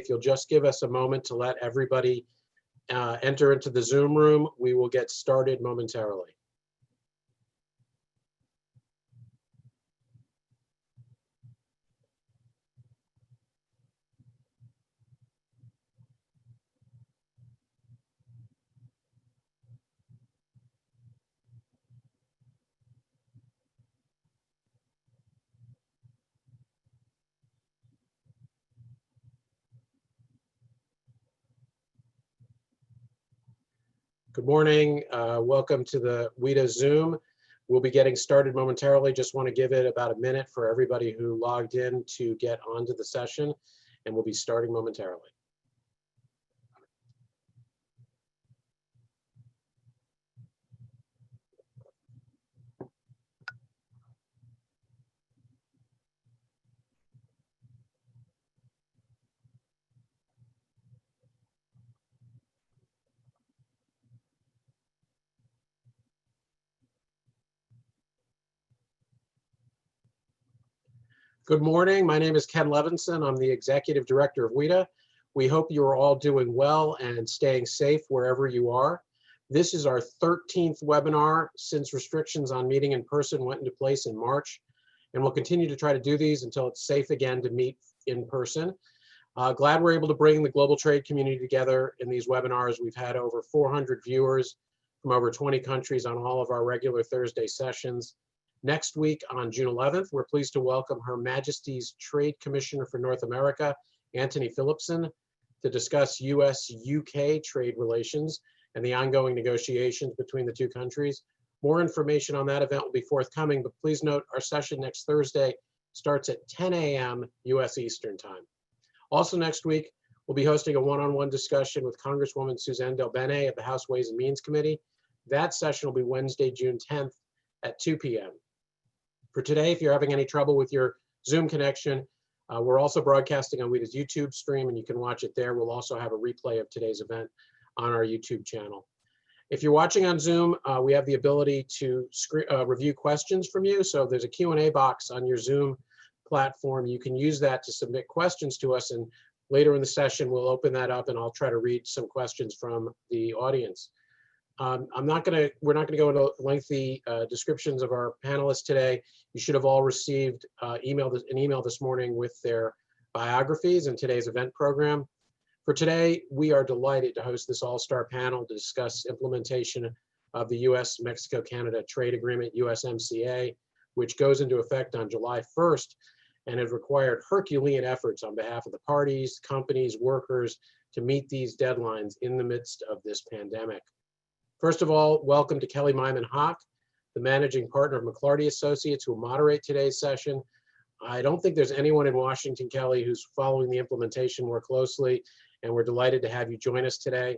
if you'll just give us a moment to let everybody enter into the Zoom room, we will get started momentarily. Good morning. Welcome to the WITA Zoom. We'll be getting started momentarily. Just want to give it about a minute for everybody who logged in to get onto the session, and we'll be starting momentarily. Good morning. My name is Ken Levinson. I'm the Executive Director of WITA. We hope you are all doing well and staying safe wherever you are. This is our 13th webinar since restrictions on meeting in person went into place in March, and we'll continue to try to do these until it's safe again to meet in person. Glad we're able to bring the global trade community together in these webinars. We've had over 400 viewers from over 20 countries on all of our regular Thursday sessions. Next week on June 11th, we're pleased to welcome Her Majesty's Trade Commissioner for North America, Anthony Phillipson, to discuss US-UK trade relations and the ongoing negotiations between the two countries. More information on that event will be forthcoming, but please note our session next Thursday starts at 10 a.m. US Eastern Time. Also next week, we'll be hosting a one-on-one discussion with Congresswoman Suzanne DelBene of the House Ways and Means Committee. That session will be Wednesday, June 10th at 2 p.m. For today, if you're having any trouble with your Zoom connection, we're also broadcasting on WITA's YouTube stream, and you can watch it there. We'll also have a replay of today's event on our YouTube channel. If you're watching on Zoom, we have the ability to review questions from you. So there's a Q&A box on your Zoom platform. You can use that to submit questions to us, and later in the session, we'll open that up and I'll try to read some questions from the audience. We're not gonna go into lengthy descriptions of our panelists today. You should have all received an email this morning with their biographies and today's event program. For today, we are delighted to host this all-star panel to discuss implementation of the US-Mexico-Canada Trade Agreement, USMCA, which goes into effect on July 1st and has required Herculean efforts on behalf of the parties, companies, workers to meet these deadlines in the midst of this pandemic. First of all, welcome to Kelly Myman-Hawk, the managing partner of McLarty Associates, who will moderate today's session. I don't think there's anyone in Washington, Kelly, who's following the implementation more closely, and we're delighted to have you join us today.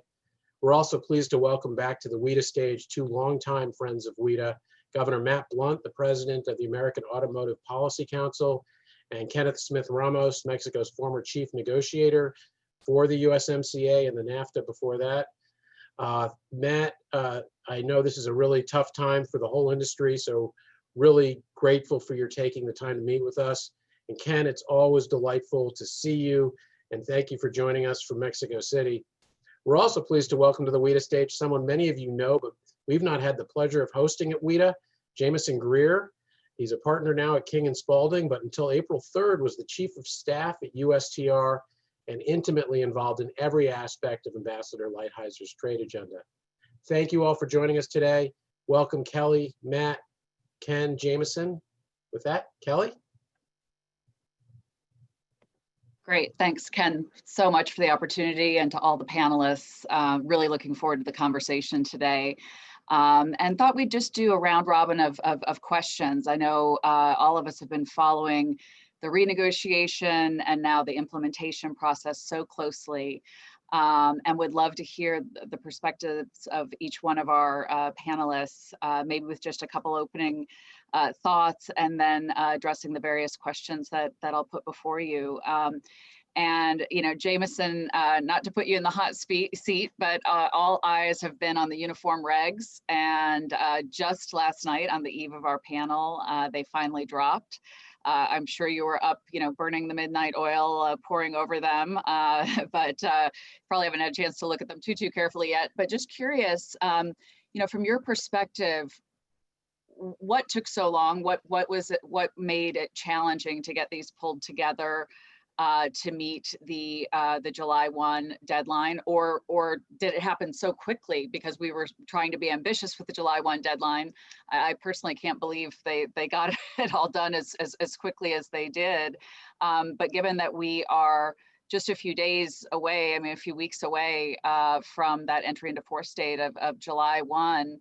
We're also pleased to welcome back to the WITA stage two longtime friends of WITA, Governor Matt Blunt, the president of the American Automotive Policy Council, and Kenneth Smith Ramos, Mexico's former chief negotiator for the USMCA and the NAFTA before that. Matt, I know this is a really tough time for the whole industry, so really grateful for your taking the time to meet with us. And Ken, it's always delightful to see you, and thank you for joining us from Mexico City. We're also pleased to welcome to the WITA stage someone many of you know, but we've not had the pleasure of hosting at WITA, Jameson Greer. He's a partner now at King & Spalding, but until April 3rd was the chief of staff at USTR and intimately involved in every aspect of Ambassador Lighthizer trade agenda. Thank you all for joining us today. Welcome, Kelly, Matt, Ken, Jameson. With that, Kelly? Great, thanks, Ken, so much for the opportunity, and to all the panelists. Really looking forward to the conversation today. And thought we'd just do a round robin of questions. I know all of us have been following the renegotiation and now the implementation process so closely, and would love to hear the perspectives of each one of our panelists, maybe with just a couple opening thoughts, and then addressing the various questions that I'll put before you. And, you know, Jameson, not to put you in the hot seat, but all eyes have been on the uniform regs. And just last night on the eve of our panel, they finally dropped. I'm sure you were up, burning the midnight oil, pouring over them, but probably haven't had a chance to look at them too carefully yet. But just curious, from your perspective, what took so long? What was it? What made it challenging to get these pulled together to meet the July 1 deadline, or did it happen so quickly because we were trying to be ambitious with the July 1 deadline? I personally can't believe they got it all done as quickly as they did. But given that we are just a few days away, a few weeks away from that entry into force date of July 1,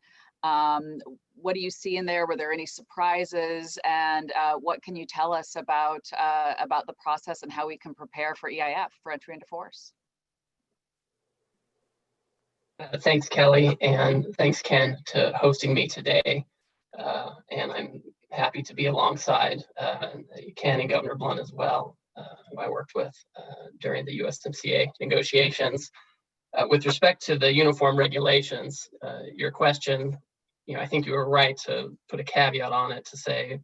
what do you see in there? Were there any surprises? And what can you tell us about the process and how we can prepare for EIF, for entry into force? Thanks, Kelly, and thanks, Ken, to hosting me today. And I'm happy to be alongside Ken and Governor Blunt as well, who I worked with during the USMCA negotiations. With respect to the uniform regulations, your question, I think you were right to put a caveat on it to say,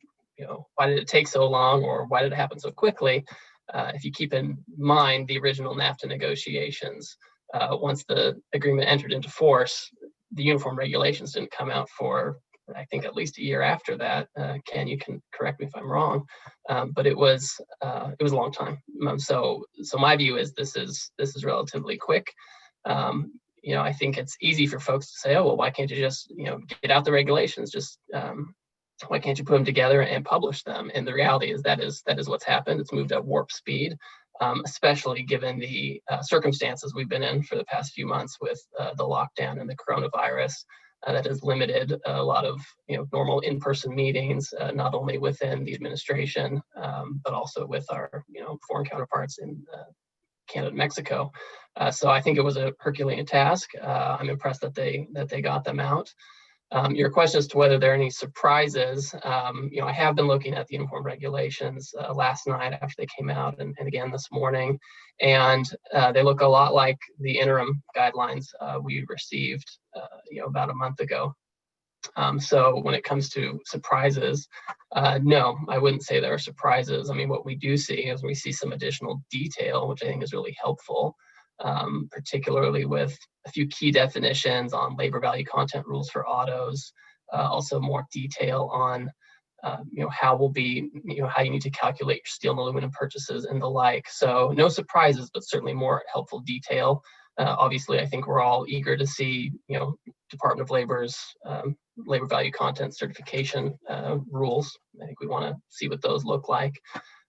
why did it take so long, or why did it happen so quickly? If you keep in mind the original NAFTA negotiations, once the agreement entered into force, the uniform regulations didn't come out for, I think, at least a year after that. Ken, you can correct me if I'm wrong, but it was a long time. So my view is this is relatively quick. I think it's easy for folks to say, oh, well, why can't you just, get out the regulations? Just why can't you put them together and publish them? And the reality is that is what's happened. It's moved at warp speed, especially given the circumstances we've been in for the past few months with the lockdown and the coronavirus. That has limited a lot of normal in-person meetings, not only within the administration, but also with our foreign counterparts in Canada and Mexico. So I think it was a Herculean task. I'm impressed that they got them out. Your question as to whether there are any surprises, I have been looking at the uniform regulations last night after they came out, and again this morning, and they look a lot like the interim guidelines we received about a month ago. So when it comes to surprises, no, I wouldn't say there are surprises. What we do see is we see some additional detail, which I think is really helpful, particularly with a few key definitions on labor value content rules for autos, also more detail on how will be, how you need to calculate your steel and aluminum purchases and the like. So no surprises, but certainly more helpful detail. Obviously, I think we're all eager to see, Department of Labor's labor value content certification rules. I think we want to see what those look like.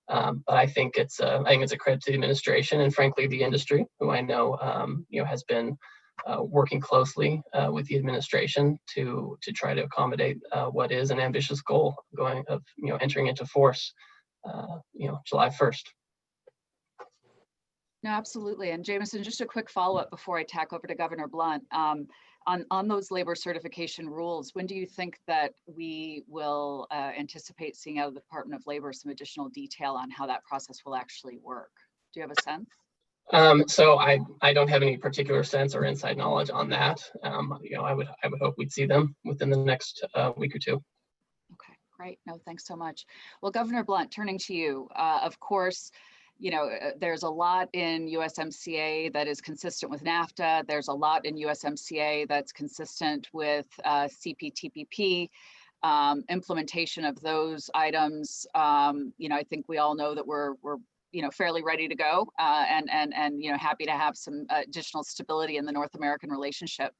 But I think it's a credit to the administration and, frankly, the industry, who I know has been working closely with the administration to try to accommodate what is an ambitious goal entering into force, July 1st. No, absolutely. And Jameson, just a quick follow-up before I tack over to Governor Blunt. On those labor certification rules, when do you think that we will anticipate seeing out of the Department of Labor some additional detail on how that process will actually work? Do you have a sense? So I don't have any particular sense or inside knowledge on that. I would hope we'd see them within the next week or two. Okay, great. No, thanks so much. Well, Governor Blunt, turning to you, of course, there's a lot in USMCA that is consistent with NAFTA. There's a lot in USMCA that's consistent with CPTPP. Implementation of those items, I think we all know that we're fairly ready to go and happy to have some additional stability in the North American relationship.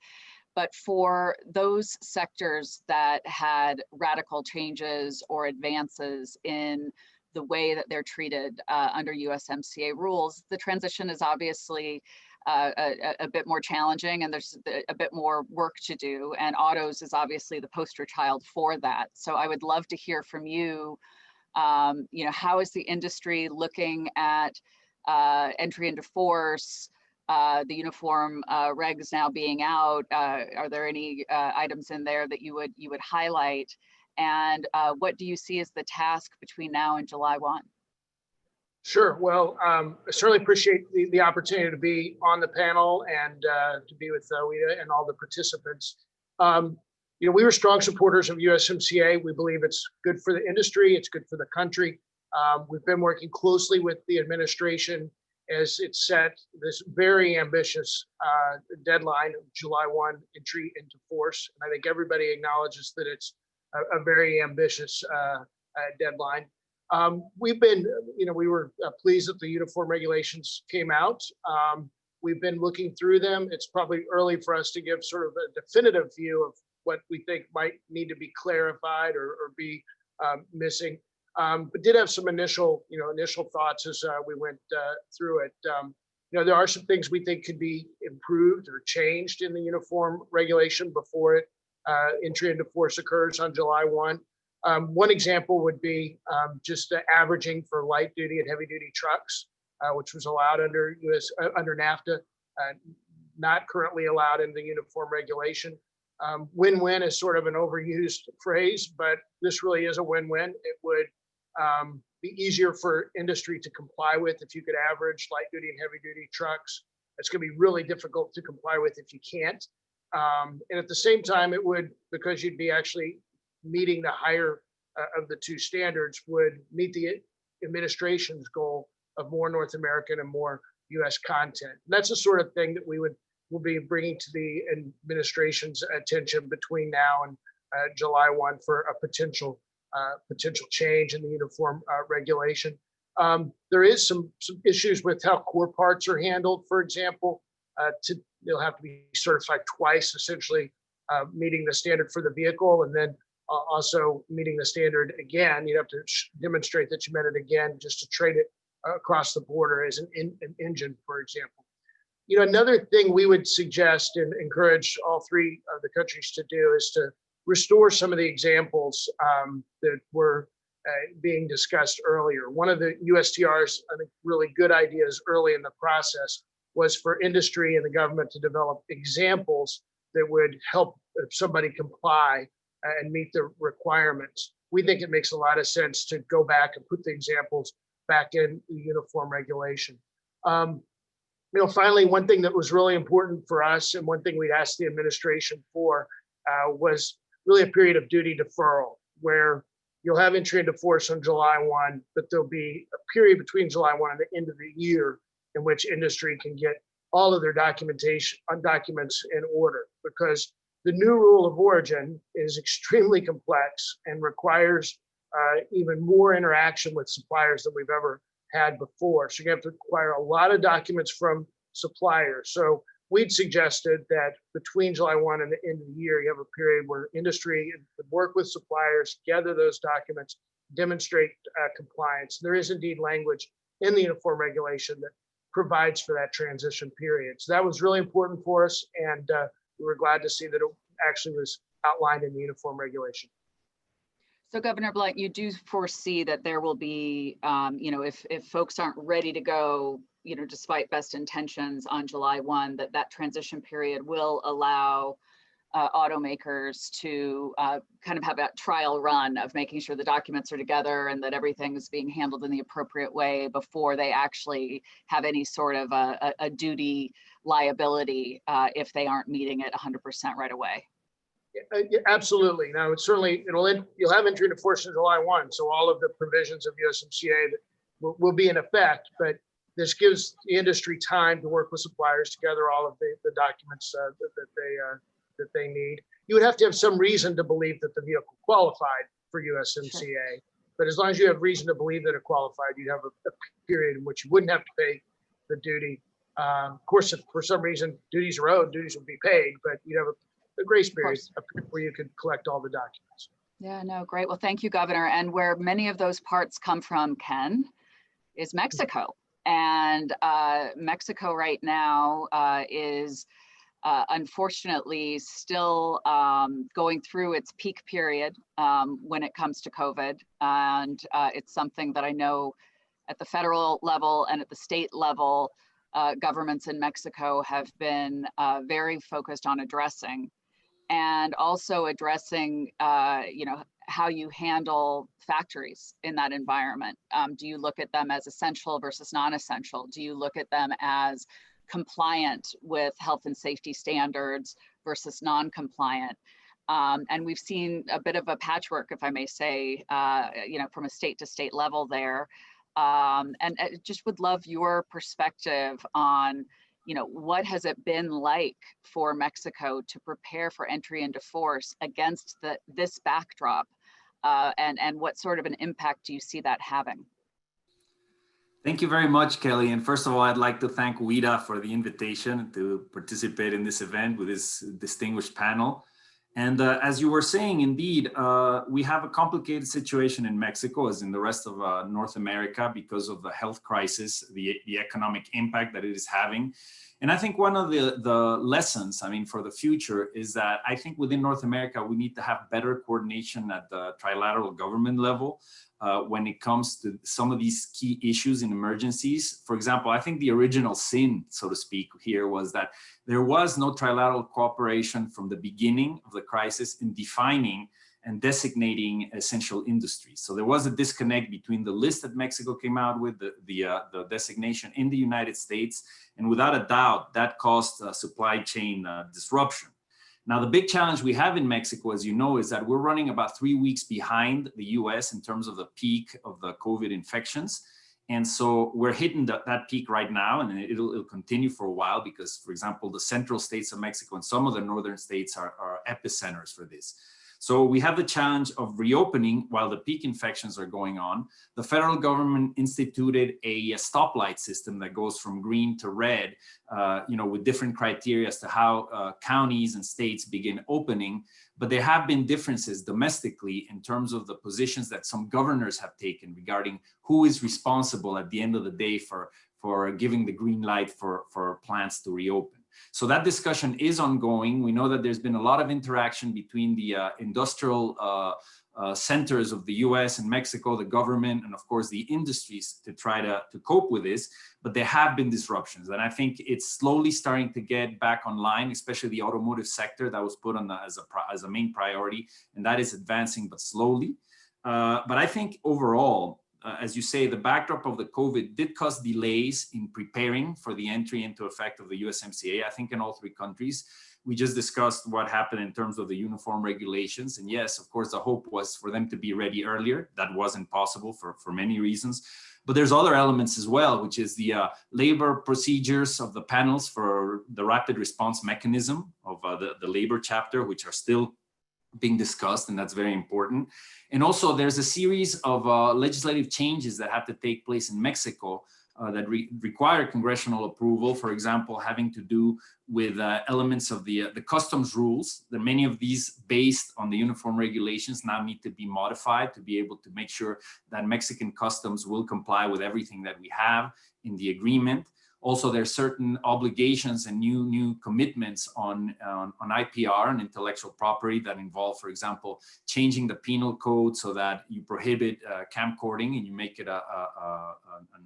But for those sectors that had radical changes or advances in the way that they're treated under USMCA rules, the transition is obviously a bit more challenging, and there's a bit more work to do. And autos is obviously the poster child for that. So I would love to hear from you. How is the industry looking at entry into force, the uniform regs now being out? Are there any items in there that you would highlight? And what do you see as the task between now and July 1? Sure. Well, I certainly appreciate the opportunity to be on the panel and to be with WITA and all the participants. We were strong supporters of USMCA. We believe it's good for the industry. It's good for the country. We've been working closely with the administration as it set this very ambitious deadline of July 1 entry into force. And I think everybody acknowledges that it's a very ambitious deadline. We've been, we were pleased that the uniform regulations came out. We've been looking through them. It's probably early for us to give sort of a definitive view of what we think might need to be clarified or be missing. But did have some initial thoughts as we went through it. There are some things we think could be improved or changed in the uniform regulation before it entry into force occurs on July 1. One example would be just averaging for light duty and heavy duty trucks, which was allowed under under NAFTA, not currently allowed in the uniform regulation. Win-win is sort of an overused phrase, but this really is a win-win. It would be easier for industry to comply with if you could average light duty and heavy duty trucks. It's going to be really difficult to comply with if you can't. And at the same time, it would, because you'd be actually meeting the higher of the two standards, would meet the administration's goal of more North American and more US content. And that's the sort of thing that we'll be bringing to the administration's attention between now and July 1 for a potential change in the uniform regulation. There is some issues with how core parts are handled. For example, they'll have to be certified twice, essentially meeting the standard for the vehicle, and then also meeting the standard again. You'd have to demonstrate that you met it again just to trade it across the border as an engine, for example. Another thing we would suggest and encourage all three of the countries to do is to restore some of the examples that were being discussed earlier. One of the USTR's, I think, really good ideas early in the process was for industry and the government to develop examples that would help somebody comply and meet the requirements. We think it makes a lot of sense to go back and put the examples back in the uniform regulation. Finally, one thing that was really important for us, and one thing we asked the administration for, was really a period of duty deferral, where you'll have entry into force on July 1, but there'll be a period between July 1 and the end of the year in which industry can get all of their documents in order, because the new rule of origin is extremely complex and requires even more interaction with suppliers than we've ever had before. So you have to acquire a lot of documents from suppliers. So we'd suggested that between July 1 and the end of the year, you have a period where industry would work with suppliers, gather those documents, demonstrate compliance. There is indeed language in the uniform regulation that provides for that transition period. So that was really important for us, and we were glad to see that it actually was outlined in the uniform regulation. So Governor Blunt, you do foresee that there will be, if folks aren't ready to go, despite best intentions on July 1, that transition period will allow automakers to kind of have that trial run of making sure the documents are together and that everything is being handled in the appropriate way before they actually have any sort of a duty liability if they aren't meeting it 100% right away. Yeah, absolutely. Now, you'll have entry into force in July 1, so all of the provisions of USMCA that will be in effect, but this gives the industry time to work with suppliers to gather all of the documents that they need. You would have to have some reason to believe that the vehicle qualified for USMCA, sure. But as long as you have reason to believe that it qualified, you'd have a period in which you wouldn't have to pay the duty. Of course, if for some reason duties are owed, duties would be paid, but you'd have a grace period where you could collect all the documents. Yeah, no, great. Well, thank you, Governor. And where many of those parts come from, Ken, is Mexico. And Mexico right now is unfortunately still going through its peak period when it comes to COVID. And it's something that I know at the federal level and at the state level, governments in Mexico have been very focused on addressing, and also addressing, how you handle factories in that environment. Do you look at them as essential versus non-essential? Do you look at them as compliant with health and safety standards versus non-compliant? And we've seen a bit of a patchwork, if I may say, from a state to state level there. And I just would love your perspective on, what has it been like for Mexico to prepare for entry into force against this backdrop, and what sort of an impact do you see that having? Thank you very much, Kelly. And first of all, I'd like to thank WITA for the invitation to participate in this event with this distinguished panel. And as you were saying, indeed, we have a complicated situation in Mexico, as in the rest of North America, because of the health crisis, the economic impact that it is having. And I think one of the lessons, for the future is that I think within North America, we need to have better coordination at the trilateral government level when it comes to some of these key issues in emergencies. For example, I think the original sin, so to speak, here was that there was no trilateral cooperation from the beginning of the crisis in defining and designating essential industries. So there was a disconnect between the list that Mexico came out with, the designation in the United States, and without a doubt, that caused supply chain disruption. Now, the big challenge we have in Mexico, as you know, is that we're running about 3 weeks behind the US in terms of the peak of the COVID infections. And so we're hitting that peak right now, and it'll continue for a while because, for example, the central states of Mexico and some of the northern states are epicenters for this. So we have the challenge of reopening while the peak infections are going on. The federal government instituted a stoplight system that goes from green to red, with different criteria as to how counties and states begin opening. But there have been differences domestically in terms of the positions that some governors have taken regarding who is responsible at the end of the day for giving the green light for plants to reopen. So that discussion is ongoing. We know that there's been a lot of interaction between the industrial centers of the US and Mexico, the government, and of course the industries to try to cope with this, but there have been disruptions. And I think it's slowly starting to get back online, especially the automotive sector that was put on as a main priority, and that is advancing, but slowly. But I think overall, as you say, the backdrop of the COVID did cause delays in preparing for the entry into effect of the USMCA, I think in all 3 countries. We just discussed what happened in terms of the uniform regulations. And yes, of course, the hope was for them to be ready earlier. That wasn't possible for many reasons. But there's other elements as well, which is the labor procedures of the panels for the rapid response mechanism of the labor chapter, which are still being discussed, and that's very important. And also there's a series of legislative changes that have to take place in Mexico that require congressional approval, for example, having to do with elements of the customs rules, that many of these based on the uniform regulations now need to be modified to be able to make sure that Mexican customs will comply with everything that we have in the agreement. Also, there are certain obligations and new commitments on IPR and intellectual property that involve, for example, changing the penal code so that you prohibit camcording and you make it an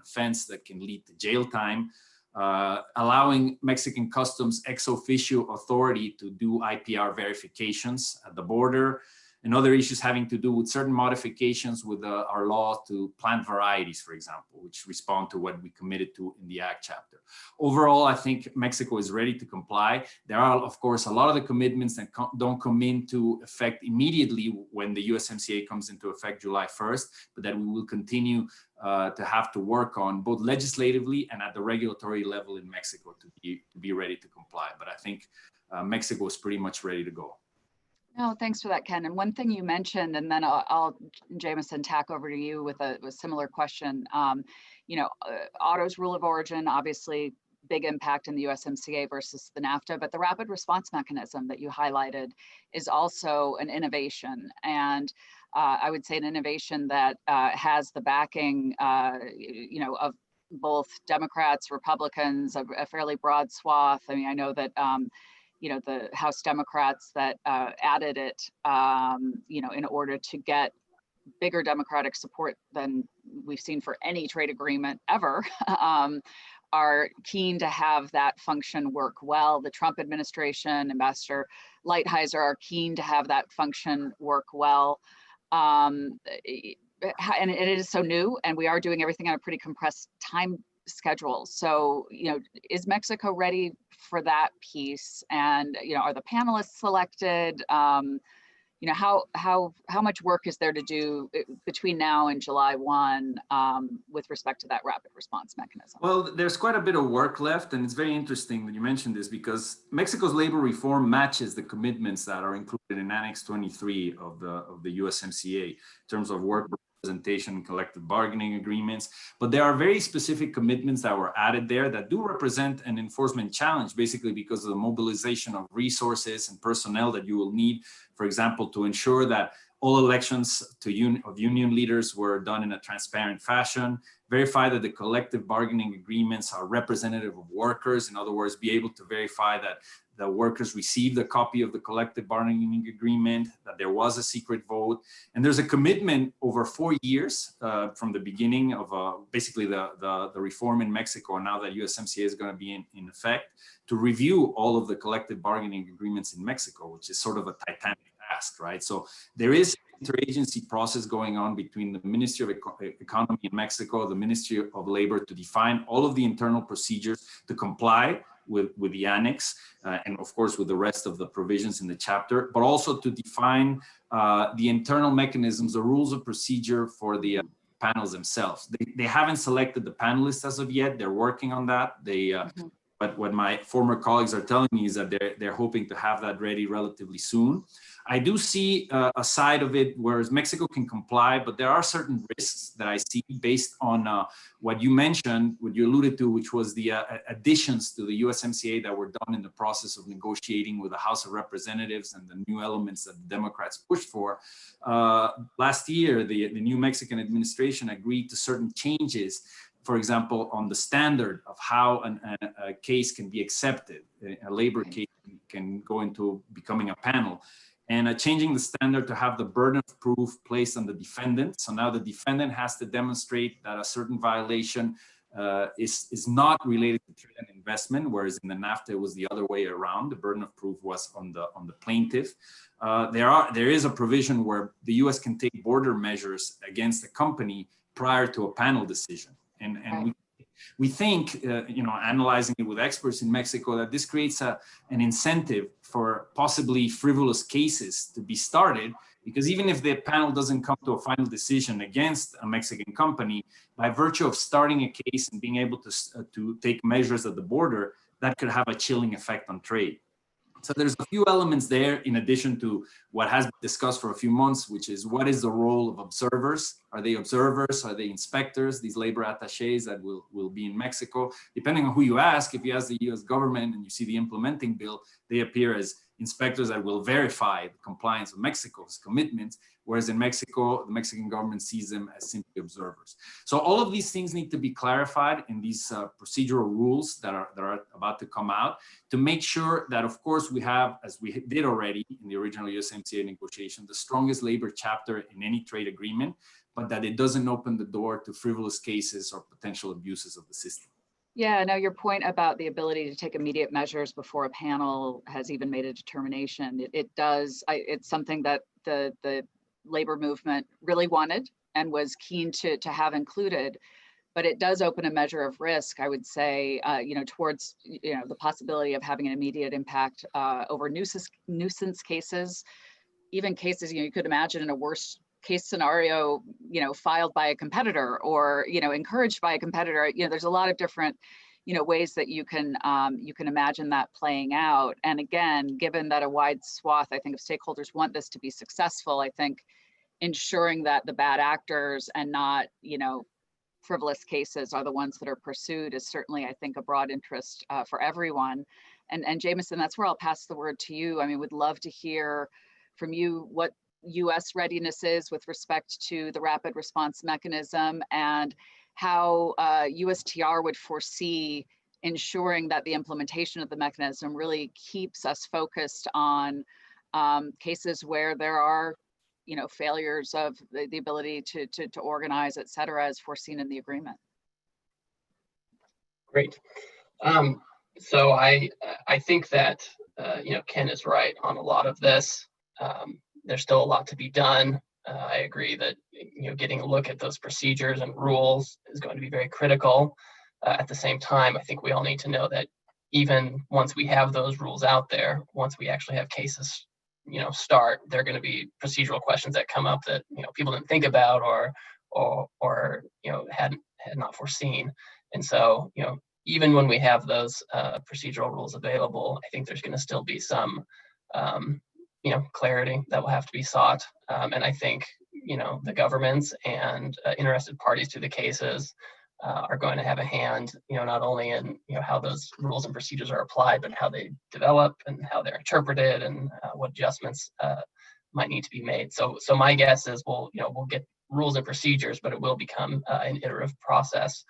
offense that can lead to jail time, allowing Mexican customs ex officio authority to do IPR verifications at the border, and other issues having to do with certain modifications with our law to plant varieties, for example, which respond to what we committed to in the Act chapter. Overall, I think Mexico is ready to comply. There are, of course, a lot of the commitments that don't come into effect immediately when the USMCA comes into effect July 1st, but that we will continue to have to work on both legislatively and at the regulatory level in Mexico to be ready to comply. But I think Mexico is pretty much ready to go. No, thanks for that, Ken. And one thing you mentioned, and then I'll Jameson, tack over to you with a similar question. Auto's rule of origin, obviously big impact in the USMCA versus the NAFTA, but the rapid response mechanism that you highlighted is also an innovation. And I would say an innovation that has the backing, of both Democrats, Republicans, a fairly broad swath. I mean, I know that the House Democrats that added it, in order to get bigger Democratic support than we've seen for any trade agreement ever, are keen to have that function work well. The Trump administration, Ambassador Lighthizer, are keen to have that function work well. And it is so new, and we are doing everything on a pretty compressed time schedules. So, is Mexico ready for that piece? And, are the panelists selected? How much work is there to do between now and July 1 with respect to that rapid response mechanism? Well, there's quite a bit of work left, and it's very interesting that you mentioned this because Mexico's labor reform matches the commitments that are included in Annex 23 of the USMCA in terms of work representation and collective bargaining agreements. But there are very specific commitments that were added there that do represent an enforcement challenge, basically because of the mobilization of resources and personnel that you will need, for example, to ensure that all elections of union leaders were done in a transparent fashion, verify that the collective bargaining agreements are representative of workers. In other words, be able to verify that the workers received a copy of the collective bargaining agreement, that there was a secret vote. And there's a commitment over 4 years from the beginning of basically the reform in Mexico, and now that USMCA is going to be in effect, to review all of the collective bargaining agreements in Mexico, which is sort of a titanic task, right? So there is an interagency process going on between the Ministry of Economy in Mexico, the Ministry of Labor, to define all of the internal procedures to comply with the annex and of course with the rest of the provisions in the chapter, but also to define the internal mechanisms, the rules of procedure for the panels themselves. They haven't selected the panelists as of yet. They're working on that. But what my former colleagues are telling me is that they're hoping to have that ready relatively soon. I do see a side of it whereas Mexico can comply, but there are certain risks that I see based on what you mentioned, what you alluded to, which was the additions to the USMCA that were done in the process of negotiating with the House of Representatives and the new elements that the Democrats pushed for. Last year, the new Mexican administration agreed to certain changes, for example, on the standard of how a case can be accepted. A labor case can go into becoming a panel. And changing the standard to have the burden of proof placed on the defendant. So now the defendant has to demonstrate that a certain violation is not related to trade and investment, whereas in the NAFTA it was the other way around. The burden of proof was on the plaintiff. There is a provision where the U.S. can take border measures against a company prior to a panel decision. And we think, analyzing it with experts in Mexico, that this creates an incentive for possibly frivolous cases to be started, because even if the panel doesn't come to a final decision against a Mexican company, by virtue of starting a case and being able to take measures at the border, that could have a chilling effect on trade. So there's a few elements there in addition to what has been discussed for a few months, which is what is the role of observers? Are they observers? Are they inspectors? These labor attaches that will be in Mexico. Depending on who you ask, if you ask the US government and you see the implementing bill, they appear as inspectors that will verify the compliance of Mexico's commitments, whereas in Mexico, the Mexican government sees them as simply observers. So all of these things need to be clarified in these procedural rules that are about to come out to make sure that, of course, we have, as we did already in the original USMCA negotiation, the strongest labor chapter in any trade agreement, but that it doesn't open the door to frivolous cases or potential abuses of the system. Yeah, no, your point about the ability to take immediate measures before a panel has even made a determination. It's something that the labor movement really wanted and was keen to have included, but it does open a measure of risk, I would say, towards the possibility of having an immediate impact over nuisance cases, even cases you could imagine in a worst case scenario, filed by a competitor or, encouraged by a competitor. There's a lot of different, ways that you can imagine that playing out. And again, given that a wide swath, I think, of stakeholders want this to be successful, I think ensuring that the bad actors and not, frivolous cases are the ones that are pursued is certainly, I think, a broad interest for everyone. And Jameson, that's where I'll pass the word to you. I mean, would love to hear from you what U.S. readiness is with respect to the rapid response mechanism and how USTR would foresee ensuring that the implementation of the mechanism really keeps us focused on cases where there are, failures of the ability to organize, et cetera, as foreseen in the agreement. Great. So I think that, Ken is right on a lot of this. There's still a lot to be done. I agree that getting a look at those procedures and rules is going to be very critical. At the same time, I think we all need to know that even once we have those rules out there, once we actually have cases, start, there are going to be procedural questions that come up that, people didn't think about or had not foreseen. And so, even when we have those procedural rules available, I think there's going to still be some, clarity that will have to be sought. And I think, the governments and interested parties to the cases are going to have a hand, not only in, how those rules and procedures are applied, but how they develop and how they're interpreted and what adjustments might need to be made. So my guess is we'll get rules and procedures, but it will become an iterative process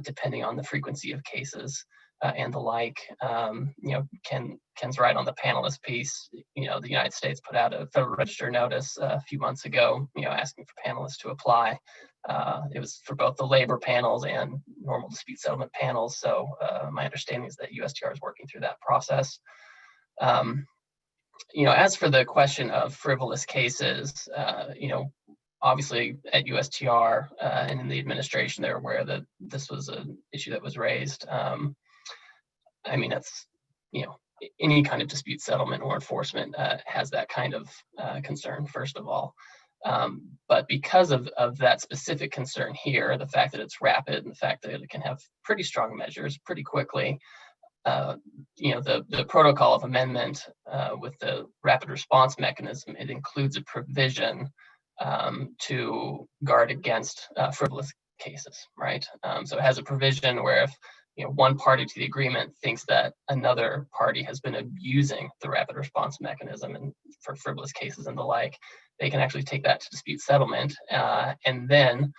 depending on the frequency of cases and the like. Ken's right on the panelist piece. The United States put out a Federal Register notice a few months ago, asking for panelists to apply. It was for both the labor panels and normal dispute settlement panels. So my understanding is that USTR is working through that process. As for the question of frivolous cases, obviously at USTR and in the administration, they're aware that this was an issue that was raised. That's, any kind of dispute settlement or enforcement has that kind of concern, first of all. But because of that specific concern here, the fact that it's rapid and the fact that it can have pretty strong measures pretty quickly, the protocol of amendment with the rapid response mechanism, it includes a provision to guard against frivolous cases, right? So it has a provision where if one party to the agreement thinks that another party has been abusing the rapid response mechanism and for frivolous cases and the like, they can actually take that to dispute settlement, and then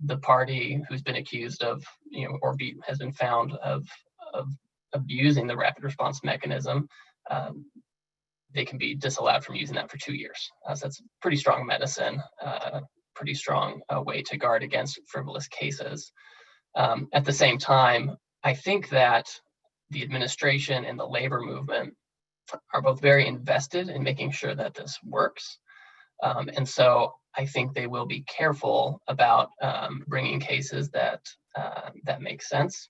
the party who's been accused of, has been found of abusing the rapid response mechanism, they can be disallowed from using that for 2 years. So that's pretty strong medicine, pretty strong way to guard against frivolous cases. At the same time, I think that the administration and the labor movement are both very invested in making sure that this works. And so I think they will be careful about bringing cases that make sense.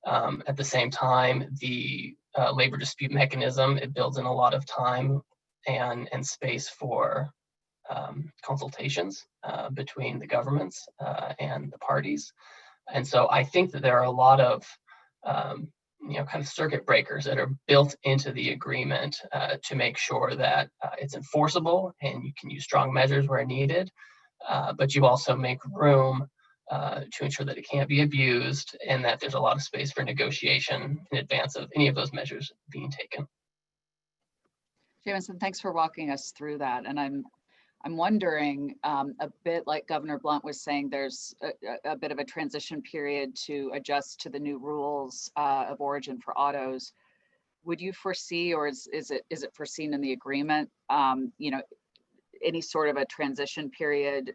At the same time, the labor dispute mechanism, it builds in a lot of time and space for consultations between the governments and the parties. And so I think that there are a lot of kind of circuit breakers that are built into the agreement to make sure that it's enforceable and you can use strong measures where needed, but you also make room to ensure that it can't be abused and that there's a lot of space for negotiation in advance of any of those measures being taken. Jamison, thanks for walking us through that. And I'm wondering, a bit like Governor Blunt was saying, there's a bit of a transition period to adjust to the new rules of origin for autos. Would you foresee, or is it foreseen in the agreement, any sort of a transition period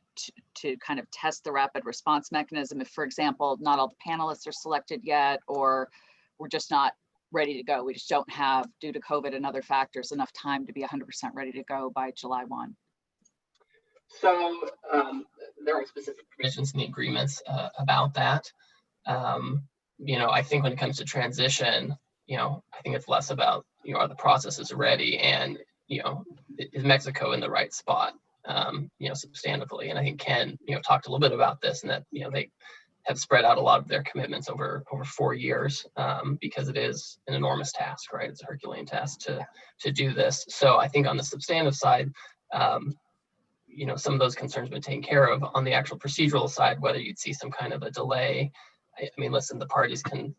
to kind of test the rapid response mechanism if, for example, not all the panelists are selected yet, or we're just not ready to go? We just don't have, due to COVID and other factors, enough time to be 100% ready to go by July 1. So there are specific provisions in the agreements about that. I think when it comes to transition, I think it's less about, are the processes ready and, is Mexico in the right spot, substantively. And I think Ken, talked a little bit about this and that, they have spread out a lot of their commitments over 4 years because it is an enormous task, right? It's a Herculean task to do this. So I think on the substantive side, some of those concerns have been taken care of. On the actual procedural side, whether you'd see some kind of a delay, I mean, listen, the parties can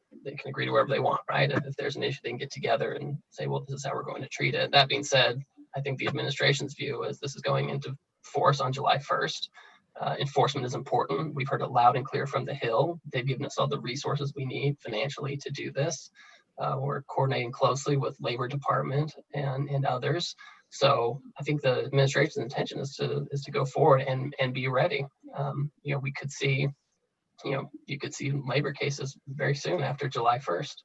agree to wherever they want, right? If there's an issue, they can get together and say, well, this is how we're going to treat it. That being said, I think the administration's view is this is going into force on July 1st. Enforcement is important. We've heard it loud and clear from the Hill. They've given us all the resources we need financially to do this. We're coordinating closely with Labor Department and others. So I think the administration's intention is to go forward and be ready. We could see, you could see labor cases very soon after July 1st.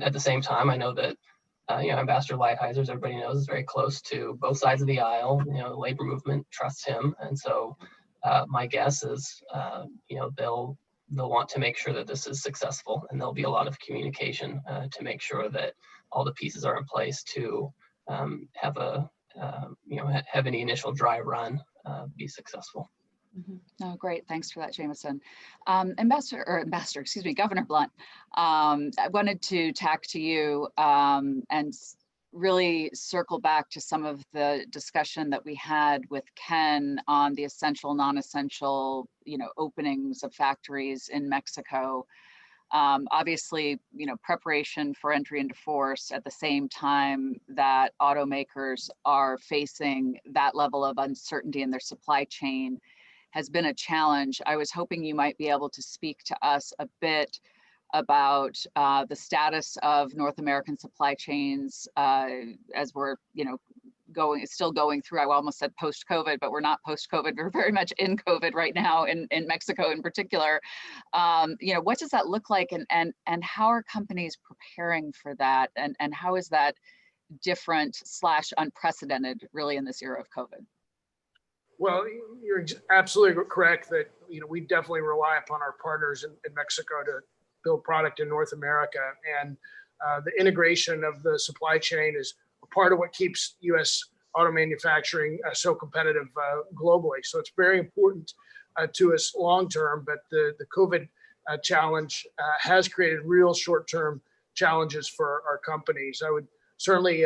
At the same time, I know that Ambassador Lighthizer, as everybody knows, is very close to both sides of the aisle. The labor movement trusts him, and so my guess is they'll they'll want to make sure that this is successful, and there'll be a lot of communication to make sure that all the pieces are in place to have a have any initial dry run be successful. No, great. Thanks for that, Jameson. Governor Blunt, I wanted to tack to you and really circle back to some of the discussion that we had with Ken on the essential, non-essential, openings of factories in Mexico. Obviously, preparation for entry into force at the same time that automakers are facing that level of uncertainty in their supply chain has been a challenge. I was hoping you might be able to speak to us a bit about the status of North American supply chains as we're, still going through. I almost said post-COVID, but we're not post-COVID. We're very much in COVID right now in Mexico in particular. What does that look like, and how are companies preparing for that, and how is that different / unprecedented really in this era of COVID? Well, you're absolutely correct that we definitely rely upon our partners in Mexico to build product in North America, and the integration of the supply chain is a part of what keeps U.S. auto manufacturing so competitive globally. So it's very important to us long term, but the COVID challenge has created real short-term challenges for our companies. I would certainly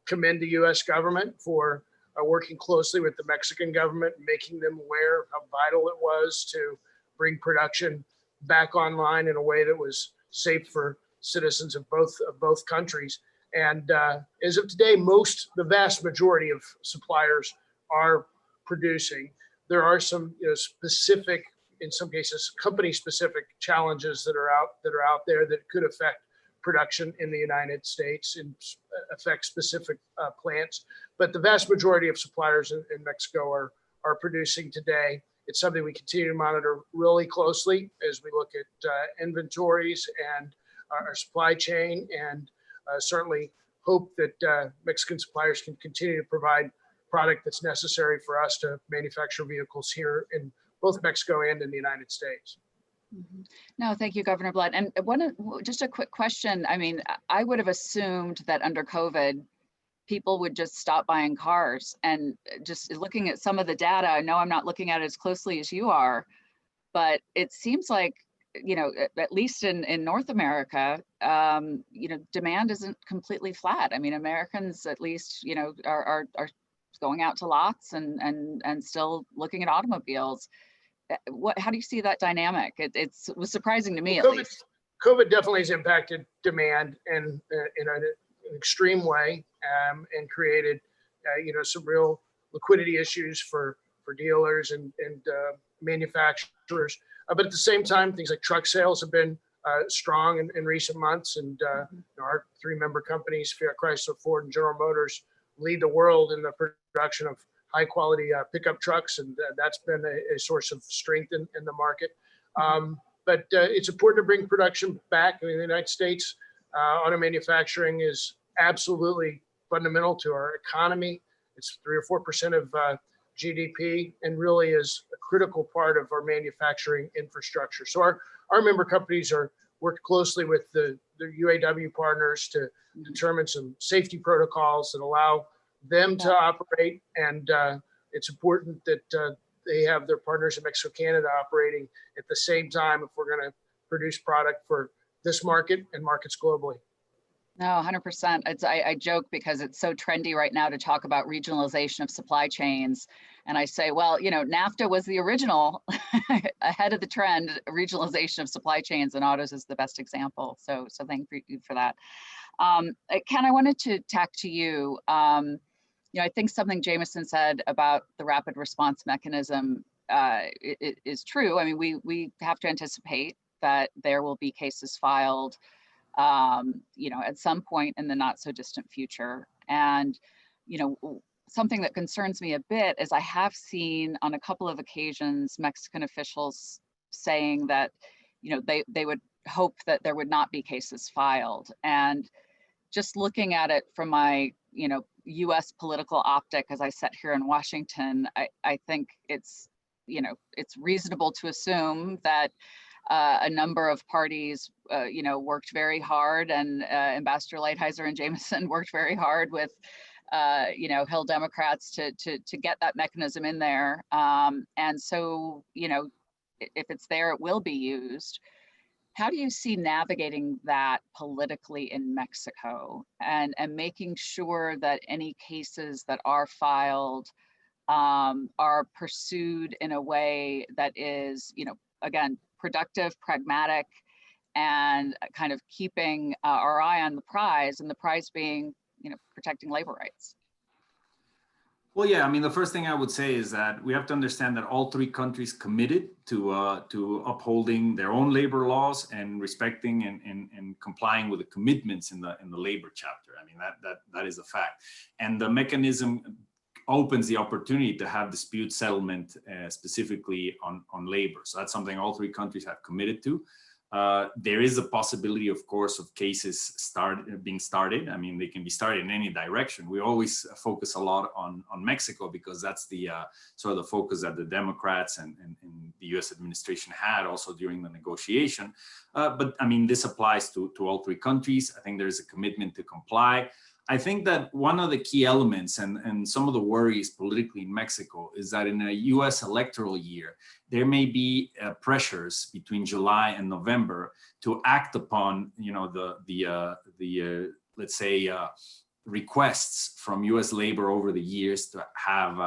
commend the U.S. government for working closely with the Mexican government, making them aware of how vital it was to bring production back online in a way that was safe for citizens of both countries. And as of today, the vast majority of suppliers are producing. There are some specific, in some cases, company-specific challenges that are out there that could affect production in the United States and affect specific plants. But the vast majority of suppliers in Mexico are producing today. It's something we continue to monitor really closely as we look at inventories and our supply chain, and certainly hope that Mexican suppliers can continue to provide product that's necessary for us to manufacture vehicles here in both Mexico and in the United States. No, thank you, Governor Blunt. And just a quick question. I mean, I would have assumed that under COVID, people would just stop buying cars. And just looking at some of the data, I know I'm not looking at it as closely as you are, but it seems like, at least in North America, demand isn't completely flat. I mean, Americans at least, are going out to lots and still looking at automobiles. How do you see that dynamic? It was surprising to me, at least. COVID definitely has impacted demand in an extreme way, and created, some real liquidity issues for dealers and manufacturers. But at the same time, things like truck sales have been strong in recent months, and our three-member companies, Fiat, Chrysler, Ford, and General Motors, lead the world in the production of high-quality pickup trucks, and that's been a source of strength in the market. But it's important to bring production back. In the United States, auto manufacturing is absolutely fundamental to our economy. It's 3 or 4% of GDP, and really is a critical part of our manufacturing infrastructure. So our member companies worked closely with the UAW partners to determine some safety protocols that allow them to operate, and it's important that they have their partners in Mexico, Canada operating at the same time if we're going to produce product for this market and markets globally. No, 100%. I joke because it's so trendy right now to talk about regionalization of supply chains. And I say, well, NAFTA was the original ahead of the trend, regionalization of supply chains, and autos is the best example. So thank you for that. Ken, I wanted to tack to you. I think something Jameson said about the rapid response mechanism is true. I mean, we have to anticipate that there will be cases filed at some point in the not so distant future. And, something that concerns me a bit is I have seen on a couple of occasions Mexican officials saying that, they would hope that there would not be cases filed. And just looking at it from my, US political optic as I sit here in Washington, I think it's reasonable to assume that a number of parties, worked very hard, and Ambassador Lighthizer and Jameson worked very hard with, Hill Democrats to get that mechanism in there. And so, if it's there, it will be used. How do you see navigating that politically in Mexico, and making sure that any cases that are filed are pursued in a way that is, again, productive, pragmatic, and kind of keeping our eye on the prize, and the prize being, protecting labor rights? Well, yeah, I mean, the first thing I would say is that we have to understand that all three countries committed to upholding their own labor laws and respecting and complying with the commitments in the labor chapter. I mean, that is a fact. And the mechanism opens the opportunity to have dispute settlement specifically on labor. So that's something all three countries have committed to. There is a possibility, of course, of cases being started. I mean, they can be started in any direction. We always focus a lot on Mexico because that's the sort of the focus that the Democrats and the U.S. administration had also during the negotiation. But I mean, this applies to all three countries. I think there is a commitment to comply. I think that one of the key elements and some of the worries politically in Mexico is that in a US electoral year, there may be pressures between July and November to act upon, let's say, requests from US labor over the years to have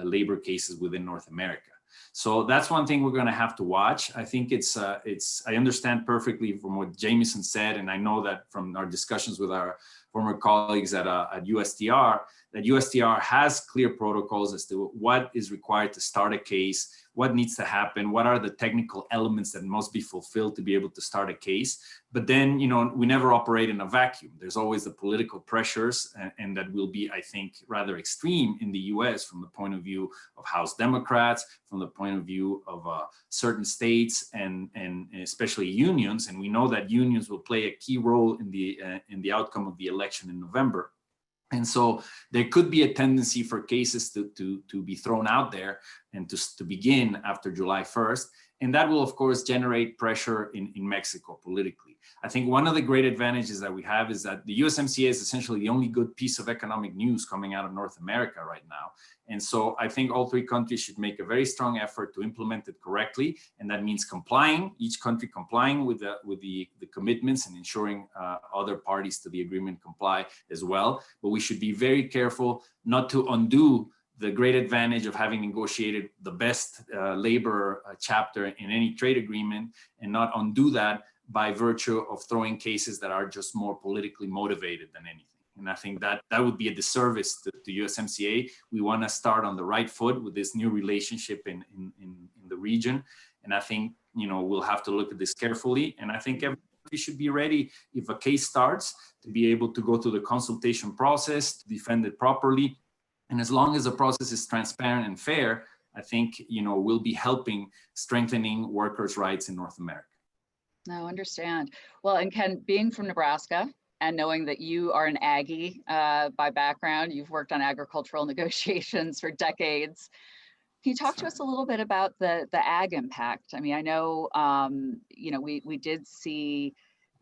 labor cases within North America. So that's one thing we're going to have to watch. I think I understand perfectly from what Jameson said, and I know that from our discussions with our former colleagues at USTR, that USTR has clear protocols as to what is required to start a case, what needs to happen, what are the technical elements that must be fulfilled to be able to start a case. But then, we never operate in a vacuum. There's always the political pressures, and that will be, I think, rather extreme in the US from the point of view of House Democrats, from the point of view of certain states and especially unions. And we know that unions will play a key role in the outcome of the election in November. And so there could be a tendency for cases to be thrown out there and to begin after July 1st. And that will, of course, generate pressure in Mexico politically. I think one of the great advantages that we have is that the USMCA is essentially the only good piece of economic news coming out of North America right now. And so I think all three countries should make a very strong effort to implement it correctly. And that means each country complying with the commitments and ensuring other parties to the agreement comply as well. But we should be very careful not to undo the great advantage of having negotiated the best labor chapter in any trade agreement, and not undo that by virtue of throwing cases that are just more politically motivated than anything. And I think that would be a disservice to USMCA. We want to start on the right foot with this new relationship in the region. And I think, we'll have to look at this carefully. And I think everybody should be ready, if a case starts, to be able to go through the consultation process, to defend it properly. And as long as the process is transparent and fair, I think, we'll be helping strengthening workers' rights in North America. No, understand. Well, and Ken, being from Nebraska and knowing that you are an Aggie by background, you've worked on agricultural negotiations for decades. Can you talk to us a little bit about the ag impact? I mean, I know, we did see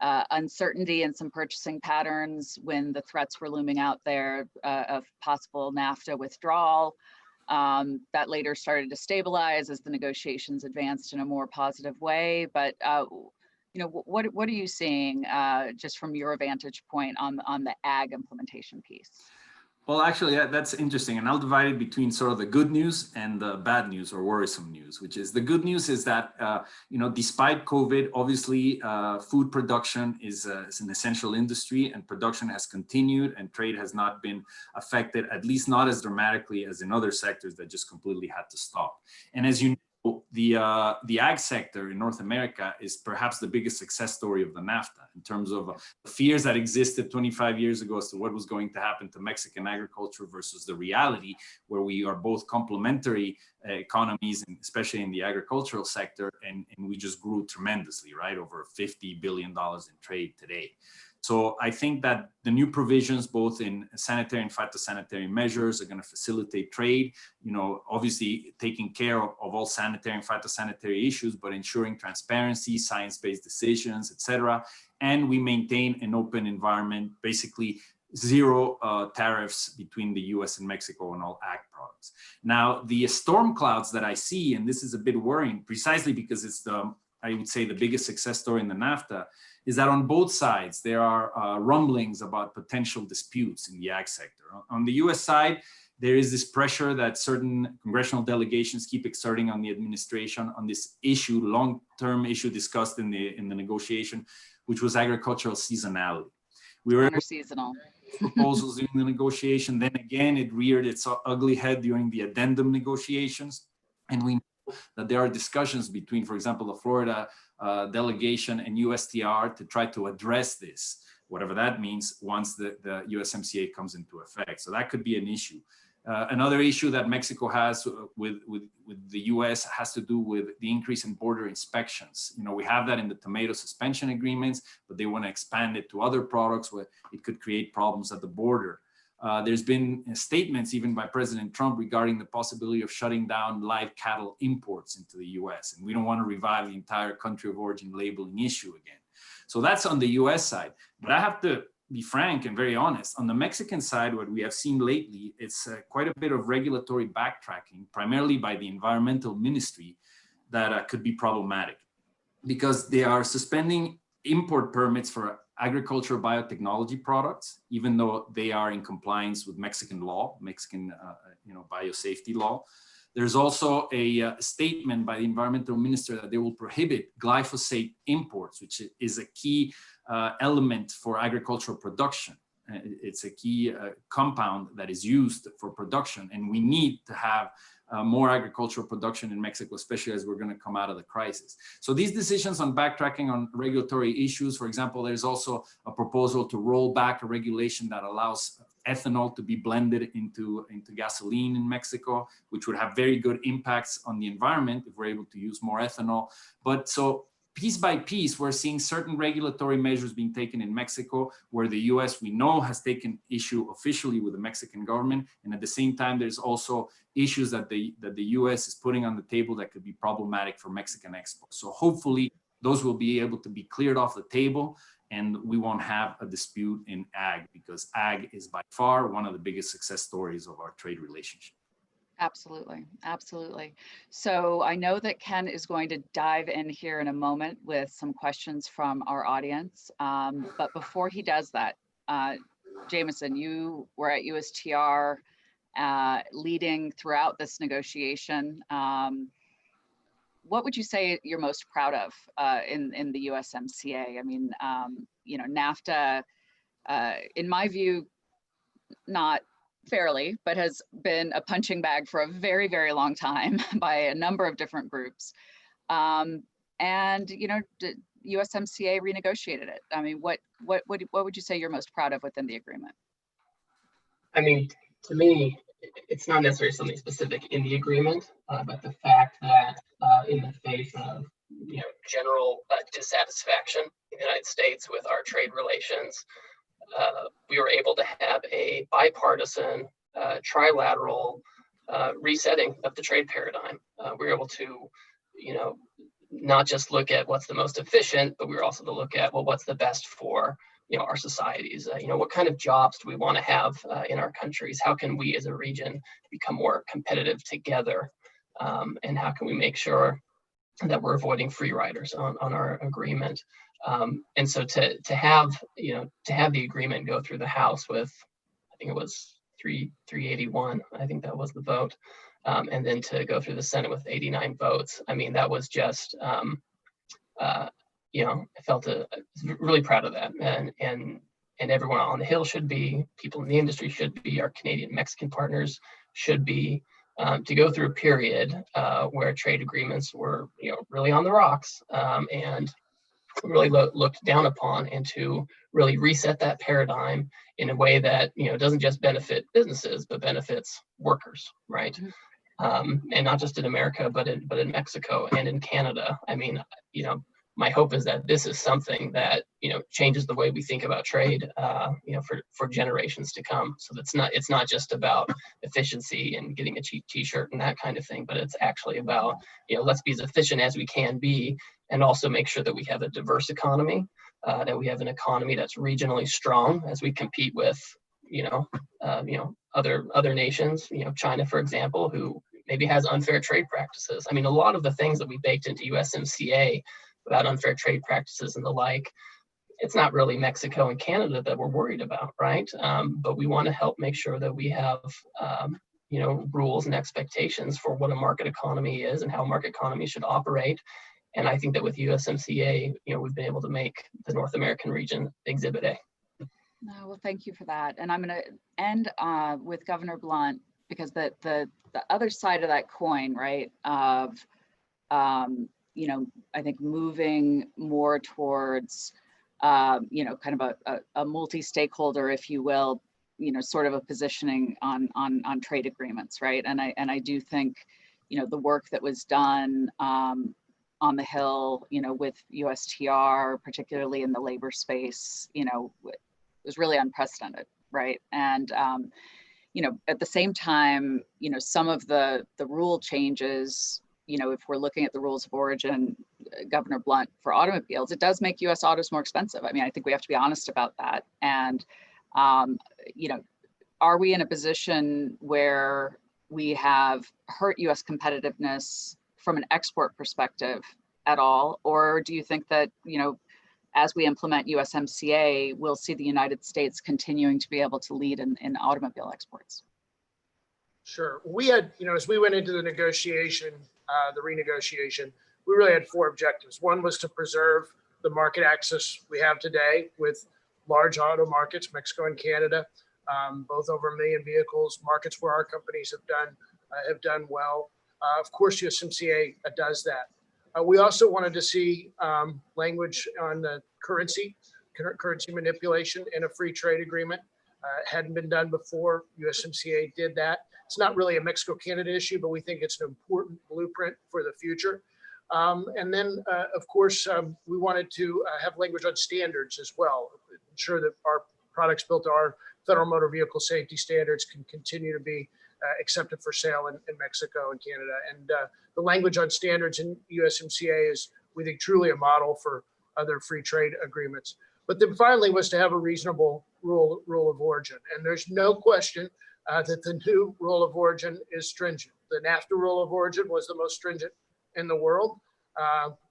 uncertainty in some purchasing patterns when the threats were looming out there of possible NAFTA withdrawal. That later started to stabilize as the negotiations advanced in a more positive way. But what are you seeing just from your vantage point on the ag implementation piece? Well, actually, that's interesting. And I'll divide it between sort of the good news and the bad news or worrisome news, which is the good news is that, despite COVID, obviously, food production is an essential industry, and production has continued and trade has not been affected, at least not as dramatically as in other sectors that just completely had to stop. And as you know, the ag sector in North America is perhaps the biggest success story of the NAFTA in terms of the fears that existed 25 years ago as to what was going to happen to Mexican agriculture versus the reality where we are both complementary economies, and especially in the agricultural sector, and we just grew tremendously, right? Over $50 billion in trade today. So I think that the new provisions, both in sanitary and phytosanitary measures, are going to facilitate trade, obviously taking care of all sanitary and phytosanitary issues, but ensuring transparency, science-based decisions, etc. And we maintain an open environment, basically zero tariffs between the US and Mexico on all ag products. Now, the storm clouds that I see, and this is a bit worrying, precisely because it's I would say the biggest success story in the NAFTA, is that on both sides, there are rumblings about potential disputes in the ag sector. On the US side, there is this pressure that certain congressional delegations keep exerting on the administration on this issue, long-term issue discussed in the negotiation, which was agricultural seasonality. We were Counter-seasonal proposals in the negotiation. Then again, it reared its ugly head during the addendum negotiations. And we know that there are discussions between, for example, the Florida delegation and USTR to try to address this, whatever that means, once the USMCA comes into effect. So that could be an issue. Another issue that Mexico has with the US has to do with the increase in border inspections. We have that in the tomato suspension agreements, but they want to expand it to other products where it could create problems at the border. There's been statements even by President Trump regarding the possibility of shutting down live cattle imports into the US. And we don't want to revive the entire country of origin labeling issue again. So that's on the US side. But I have to be frank and very honest. On the Mexican side, what we have seen lately, it's quite a bit of regulatory backtracking, primarily by the environmental ministry, that could be problematic because they are suspending import permits for agricultural biotechnology products, even though they are in compliance with Mexican law, Mexican biosafety law. There's also a statement by the environmental minister that they will prohibit glyphosate imports, which is a key element for agricultural production. It's a key compound that is used for production, and we need to have more agricultural production in Mexico, especially as we're going to come out of the crisis. So these decisions on backtracking on regulatory issues, for example, there's also a proposal to roll back a regulation that allows ethanol to be blended into gasoline in Mexico, which would have very good impacts on the environment if we're able to use more ethanol. But so piece by piece, we're seeing certain regulatory measures being taken in Mexico, where the US, we know, has taken issue officially with the Mexican government. And at the same time, there's also issues that the US is putting on the table that could be problematic for Mexican exports. So hopefully those will be able to be cleared off the table, and we won't have a dispute in ag, because ag is by far one of the biggest success stories of our trade relationship. Absolutely, absolutely. So I know that Ken is going to dive in here in a moment with some questions from our audience. But before he does that, Jameson, you were at USTR leading throughout this negotiation. What would you say you're most proud of in the USMCA? I mean, NAFTA, in my view, not fairly, but has been a punching bag for a very, very long time by a number of different groups. And USMCA renegotiated it. I mean, what would you say you're most proud of within the agreement? I mean, to me, it's not necessarily something specific in the agreement, but the fact that in the face of general dissatisfaction in the United States with our trade relations, we were able to have a bipartisan, trilateral resetting of the trade paradigm. We were able to, not just look at what's the most efficient, but we were also to look at, well, what's the best for our societies? What kind of jobs do we want to have in our countries? How can we as a region become more competitive together? And how can we make sure that we're avoiding free riders on our agreement? And so to have the agreement go through the House with, I think it was 381, I think that was the vote, and then to go through the Senate with 89 votes. I mean, that was just, I felt really proud of that, and everyone on the Hill should be, people in the industry should be, our Canadian Mexican partners should be, to go through a period where trade agreements were, really on the rocks, and really looked down upon, and to really reset that paradigm in a way that doesn't just benefit businesses but benefits workers, right? And not just in America but in Mexico and in Canada. I mean, my hope is that this is something that, changes the way we think about trade, for generations to come. So it's not just about efficiency and getting a cheap t-shirt and that kind of thing, but it's actually about, let's be as efficient as we can be, and also make sure that we have a diverse economy, that we have an economy that's regionally strong as we compete with, other nations, China, for example, who maybe has unfair trade practices. I mean, a lot of the things that we baked into USMCA about unfair trade practices and the like, it's not really Mexico and Canada that we're worried about, right? But we want to help make sure that we have, rules and expectations for what a market economy is and how a market economy should operate. And I think that with USMCA, we've been able to make the North American region Exhibit A. No, well, thank you for that. And I'm going to end with Governor Blunt, because the other side of that coin, right, of I think moving more towards, kind of a multi-stakeholder, if you will, sort of a positioning on trade agreements, right? And I do think, the work that was done on the Hill, with USTR, particularly in the labor space, was really unprecedented, right? And at the same time, some of the rule changes, if we're looking at the rules of origin, Governor Blunt, for automobiles, it does make US autos more expensive. I mean, I think we have to be honest about that. And, are we in a position where we have hurt US competitiveness from an export perspective at all? Or do you think that, as we implement USMCA, we'll see the United States continuing to be able to lead in automobile exports? Sure. We had, as we went into the negotiation, the renegotiation, we really had four objectives. One was to preserve the market access we have today with large auto markets, Mexico and Canada, both over 1 million vehicles, markets where our companies have done well. Of course, USMCA does that. We also wanted to see language on the currency manipulation in a free trade agreement. Hadn't been done before. USMCA did that. It's not really a Mexico-Canada issue, but we think it's an important blueprint for the future. And then, of course, we wanted to have language on standards as well, ensure that our products built to our federal motor vehicle safety standards can continue to be accepted for sale in Mexico and Canada. And the language on standards in USMCA is, we think, truly a model for other free trade agreements. But then finally was to have a reasonable rule of origin. And there's no question that the new rule of origin is stringent. The NAFTA rule of origin was the most stringent in the world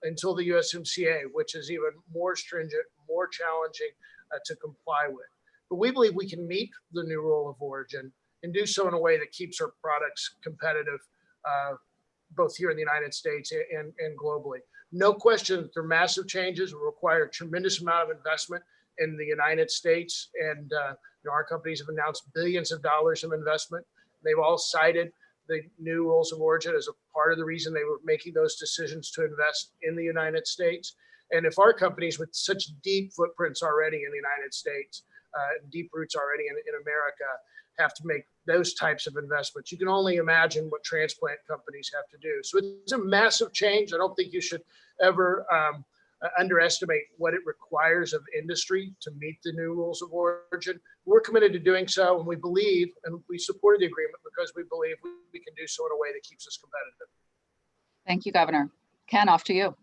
until the USMCA, which is even more stringent, more challenging to comply with. But we believe we can meet the new rule of origin and do so in a way that keeps our products competitive, both here in the United States and globally. No question that there are massive changes will require a tremendous amount of investment in the United States. And our companies have announced billions of dollars of investment. They've all cited the new rules of origin as a part of the reason they were making those decisions to invest in the United States. And if our companies with such deep footprints already in the United States, deep roots already in America, have to make those types of investments, you can only imagine what transplant companies have to do. So it's a massive change. I don't think you should ever underestimate what it requires of industry to meet the new rules of origin. We're committed to doing so, and we believe, and we supported the agreement because we believe we can do so in a way that keeps us competitive. Thank you, Governor. Ken, off to you.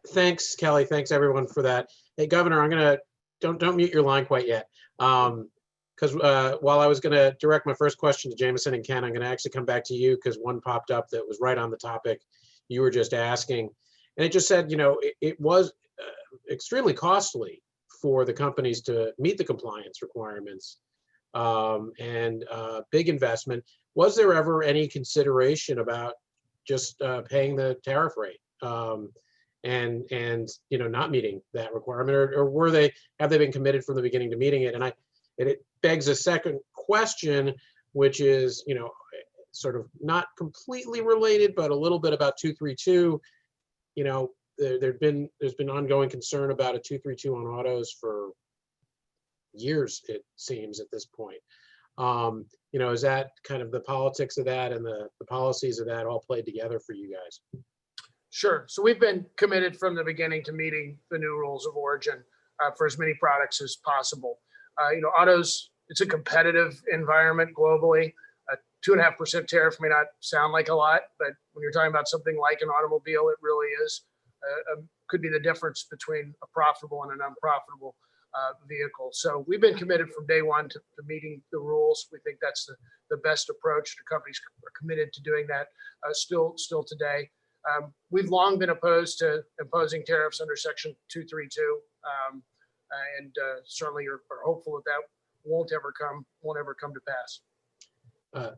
Thanks, Kelly. Thanks, everyone, for that. Hey, Governor, I'm gonna don't mute your line quite yet, because while I was going to direct my first question to Jameson and Ken, I'm going to actually come back to you because one popped up that was right on the topic you were just asking, and it just said, it was extremely costly for the companies to meet the compliance requirements, and big investment. Was there ever any consideration about just paying the tariff rate? And not meeting that requirement, or have they been committed from the beginning to meeting it? And it begs a second question, which is, sort of not completely related, but a little bit about 232. There's been ongoing concern about a 232 on autos for years, it seems, at this point. Is that kind of the politics of that and the policies of that all played together for you guys? Sure. So we've been committed from the beginning to meeting the new rules of origin for as many products as possible. Autos, it's a competitive environment globally. A 2.5% tariff may not sound like a lot, but when you're talking about something like an automobile, it really is. Could be the difference between a profitable and an unprofitable vehicle. So we've been committed from day one to meeting the rules. We think that's the best approach. The companies are committed to doing that still today. We've long been opposed to imposing tariffs under Section 232, and certainly are hopeful that won't ever come to pass.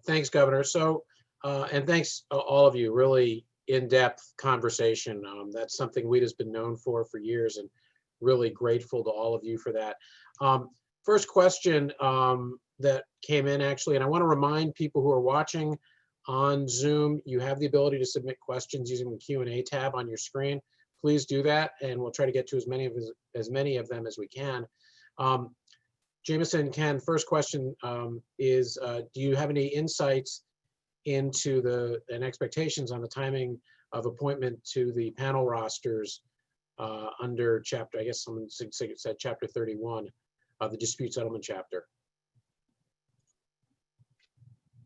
Thanks, Governor. So, and thanks all of you. Really in-depth conversation. That's something WITA's been known for years, and really grateful to all of you for that. First question that came in actually, and I want to remind people who are watching on Zoom, you have the ability to submit questions using the Q&A tab on your screen. Please do that, and we'll try to get to as many of them as we can. Jameson, Ken, first question is, do you have any insights into and expectations on the timing of appointment to the panel rosters under chapter, I guess someone said chapter 31 of the dispute settlement chapter?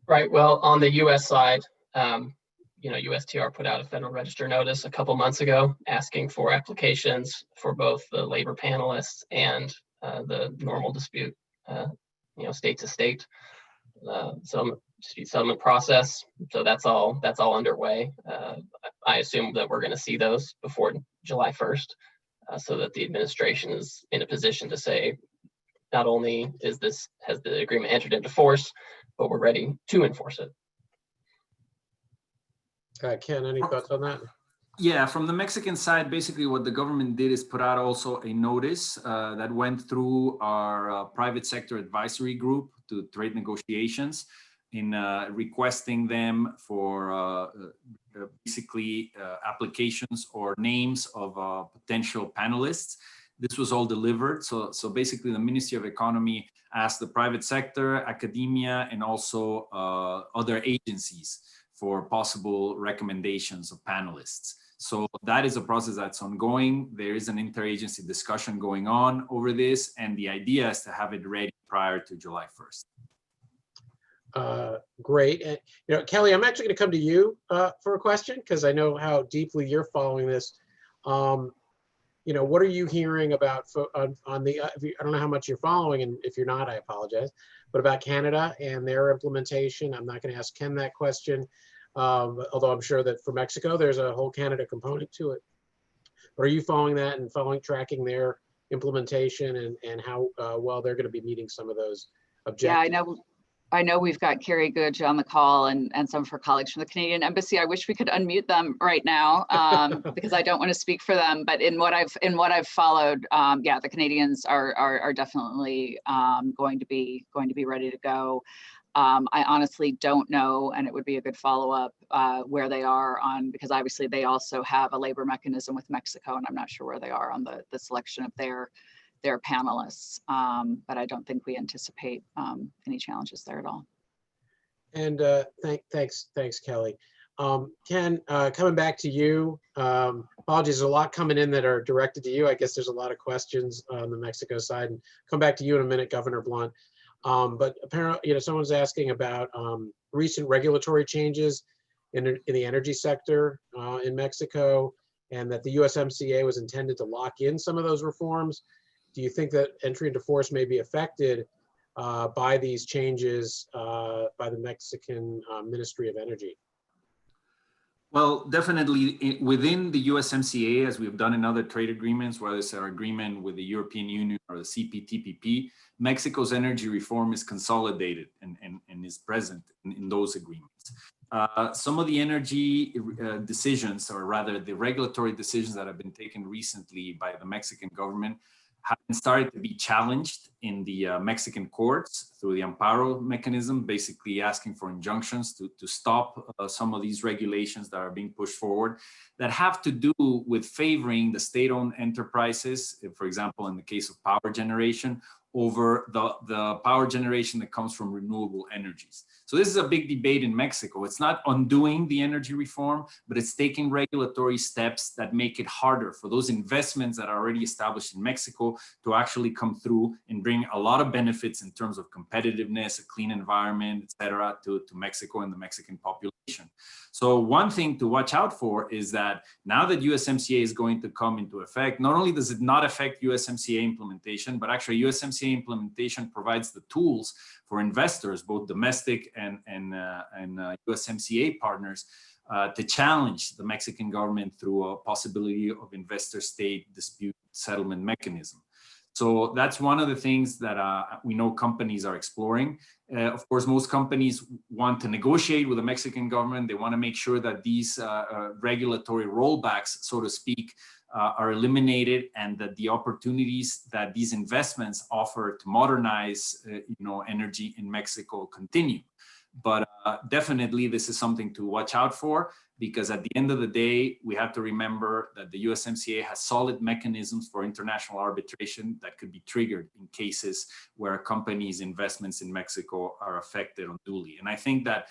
Right. Well, on the U.S. side, USTR put out a Federal Register notice a couple months ago asking for applications for both the labor panelists and the normal dispute, state to state dispute settlement process. So that's all underway. I assume that we're going to see those before July 1st, so that the administration is in a position to say, not only has the agreement entered into force, but we're ready to enforce it. Ken, any thoughts on that? Yeah, from the Mexican side, basically what the government did is put out also a notice that went through our private sector advisory group to trade negotiations in requesting them for basically applications or names of potential panelists. This was all delivered. So basically the Ministry of Economy asked the private sector, academia, and also other agencies for possible recommendations of panelists. So that is a process that's ongoing. There is an interagency discussion going on over this, and the idea is to have it ready prior to July 1st. Great. And, Kelly, I'm actually going to come to you for a question, because I know how deeply you're following this. What are you hearing about on the, I don't know how much you're following, and if you're not, I apologize, but about Canada and their implementation? I'm not going to ask Ken that question, although I'm sure that for Mexico, there's a whole Canada component to it. But are you following that and tracking their implementation and how well they're going to be meeting some of those objectives? Yeah, I know we've got Carrie Goodge on the call and some of her colleagues from the Canadian Embassy. I wish we could unmute them right now because I don't want to speak for them. But in what I've followed, yeah, the Canadians are definitely going to be ready to go. I honestly don't know, and it would be a good follow-up where they are on, because obviously they also have a labor mechanism with Mexico, and I'm not sure where they are on the selection of their panelists, but I don't think we anticipate any challenges there at all. And thanks, Kelly. Ken, coming back to you, apologies, there's a lot coming in that are directed to you. I guess there's a lot of questions on the Mexico side, and come back to you in a minute, Governor Blunt. But apparently, someone's asking about recent regulatory changes in the energy sector in Mexico, and that the USMCA was intended to lock in some of those reforms. Do you think that entry into force may be affected by these changes by the Mexican Ministry of Energy? Well, definitely within the USMCA, as we've done in other trade agreements, whether it's our agreement with the European Union or the CPTPP, Mexico's energy reform is consolidated and is present in those agreements. Some of the energy decisions, or rather the regulatory decisions that have been taken recently by the Mexican government, have started to be challenged in the Mexican courts through the amparo mechanism, basically asking for injunctions to stop some of these regulations that are being pushed forward that have to do with favoring the state-owned enterprises, for example, in the case of power generation, over the power generation that comes from renewable energies. So this is a big debate in Mexico. It's not undoing the energy reform, but it's taking regulatory steps that make it harder for those investments that are already established in Mexico to actually come through and bring a lot of benefits in terms of competitiveness, a clean environment, et cetera, to Mexico and the Mexican population. So one thing to watch out for is that now that USMCA is going to come into effect, not only does it not affect USMCA implementation, but actually USMCA implementation provides the tools for investors, both domestic and USMCA partners, to challenge the Mexican government through a possibility of investor-state dispute settlement mechanism. So that's one of the things that we know companies are exploring. Of course, most companies want to negotiate with the Mexican government. They want to make sure that these regulatory rollbacks, so to speak, are eliminated, and that the opportunities that these investments offer to modernize, energy in Mexico continue. But definitely, this is something to watch out for, because at the end of the day, we have to remember that the USMCA has solid mechanisms for international arbitration that could be triggered in cases where a company's investments in Mexico are affected unduly. And I think that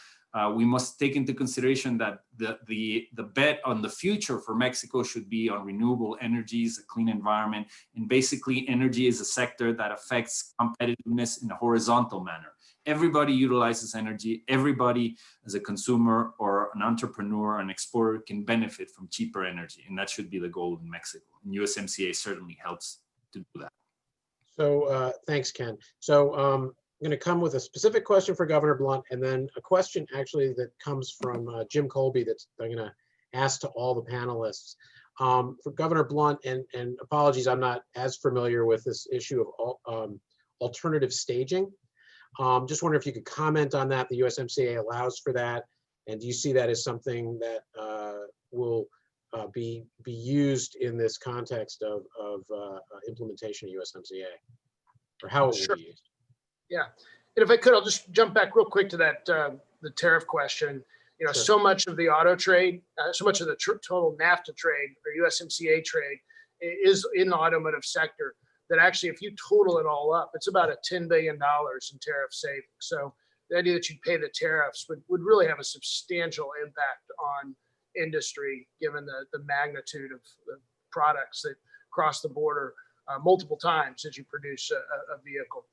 we must take into consideration that the bet on the future for Mexico should be on renewable energies, a clean environment, and basically energy is a sector that affects competitiveness in a horizontal manner. Everybody utilizes energy. Everybody as a consumer or an entrepreneur or an exporter can benefit from cheaper energy. And that should be the goal in Mexico. And USMCA certainly helps to do that. So thanks, Ken. So I'm going to come with a specific question for Governor Blunt, and then a question actually that comes from Jim Colby that I'm going to ask to all the panelists. For Governor Blunt, and apologies, I'm not as familiar with this issue of alternative staging. Just wondering if you could comment on that. The USMCA allows for that, and do you see that as something that will be used in this context of implementation of USMCA, or how it will be used? Yeah, and if I could, I'll just jump back real quick to that the tariff question. Sure. So much of the auto trade, so much of the total NAFTA trade or USMCA trade is in the automotive sector. That actually, if you total it all up, it's about $10 billion in tariff savings. So the idea that you pay the tariffs would really have a substantial impact on industry, given the magnitude of the products that cross the border multiple times as you produce a vehicle.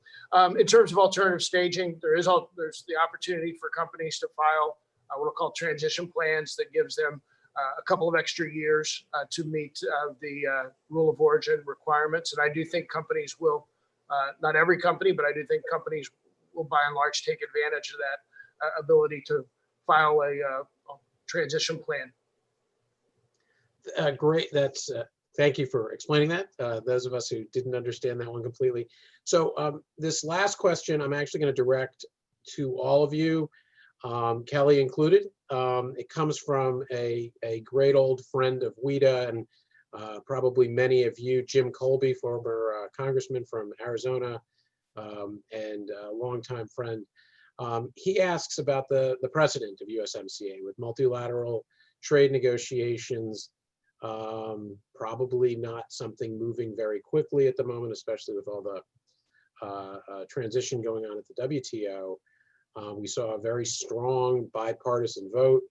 In terms of alternative staging, there's the opportunity for companies to file what are called transition plans that gives them a couple of extra years to meet the rule of origin requirements. And I do think companies will, not every company, but I do think companies will by and large take advantage of that ability to file a transition plan. Great. That's thank you for explaining that. Those of us who didn't understand that one completely. So this last question, I'm actually going to direct to all of you, Kelly included. It comes from a great old friend of WITA, and probably many of you, Jim Colby, former congressman from Arizona, and a longtime friend. He asks about the precedent of USMCA with multilateral trade negotiations, probably not something moving very quickly at the moment, especially with all the transition going on at the WTO. We saw a very strong bipartisan vote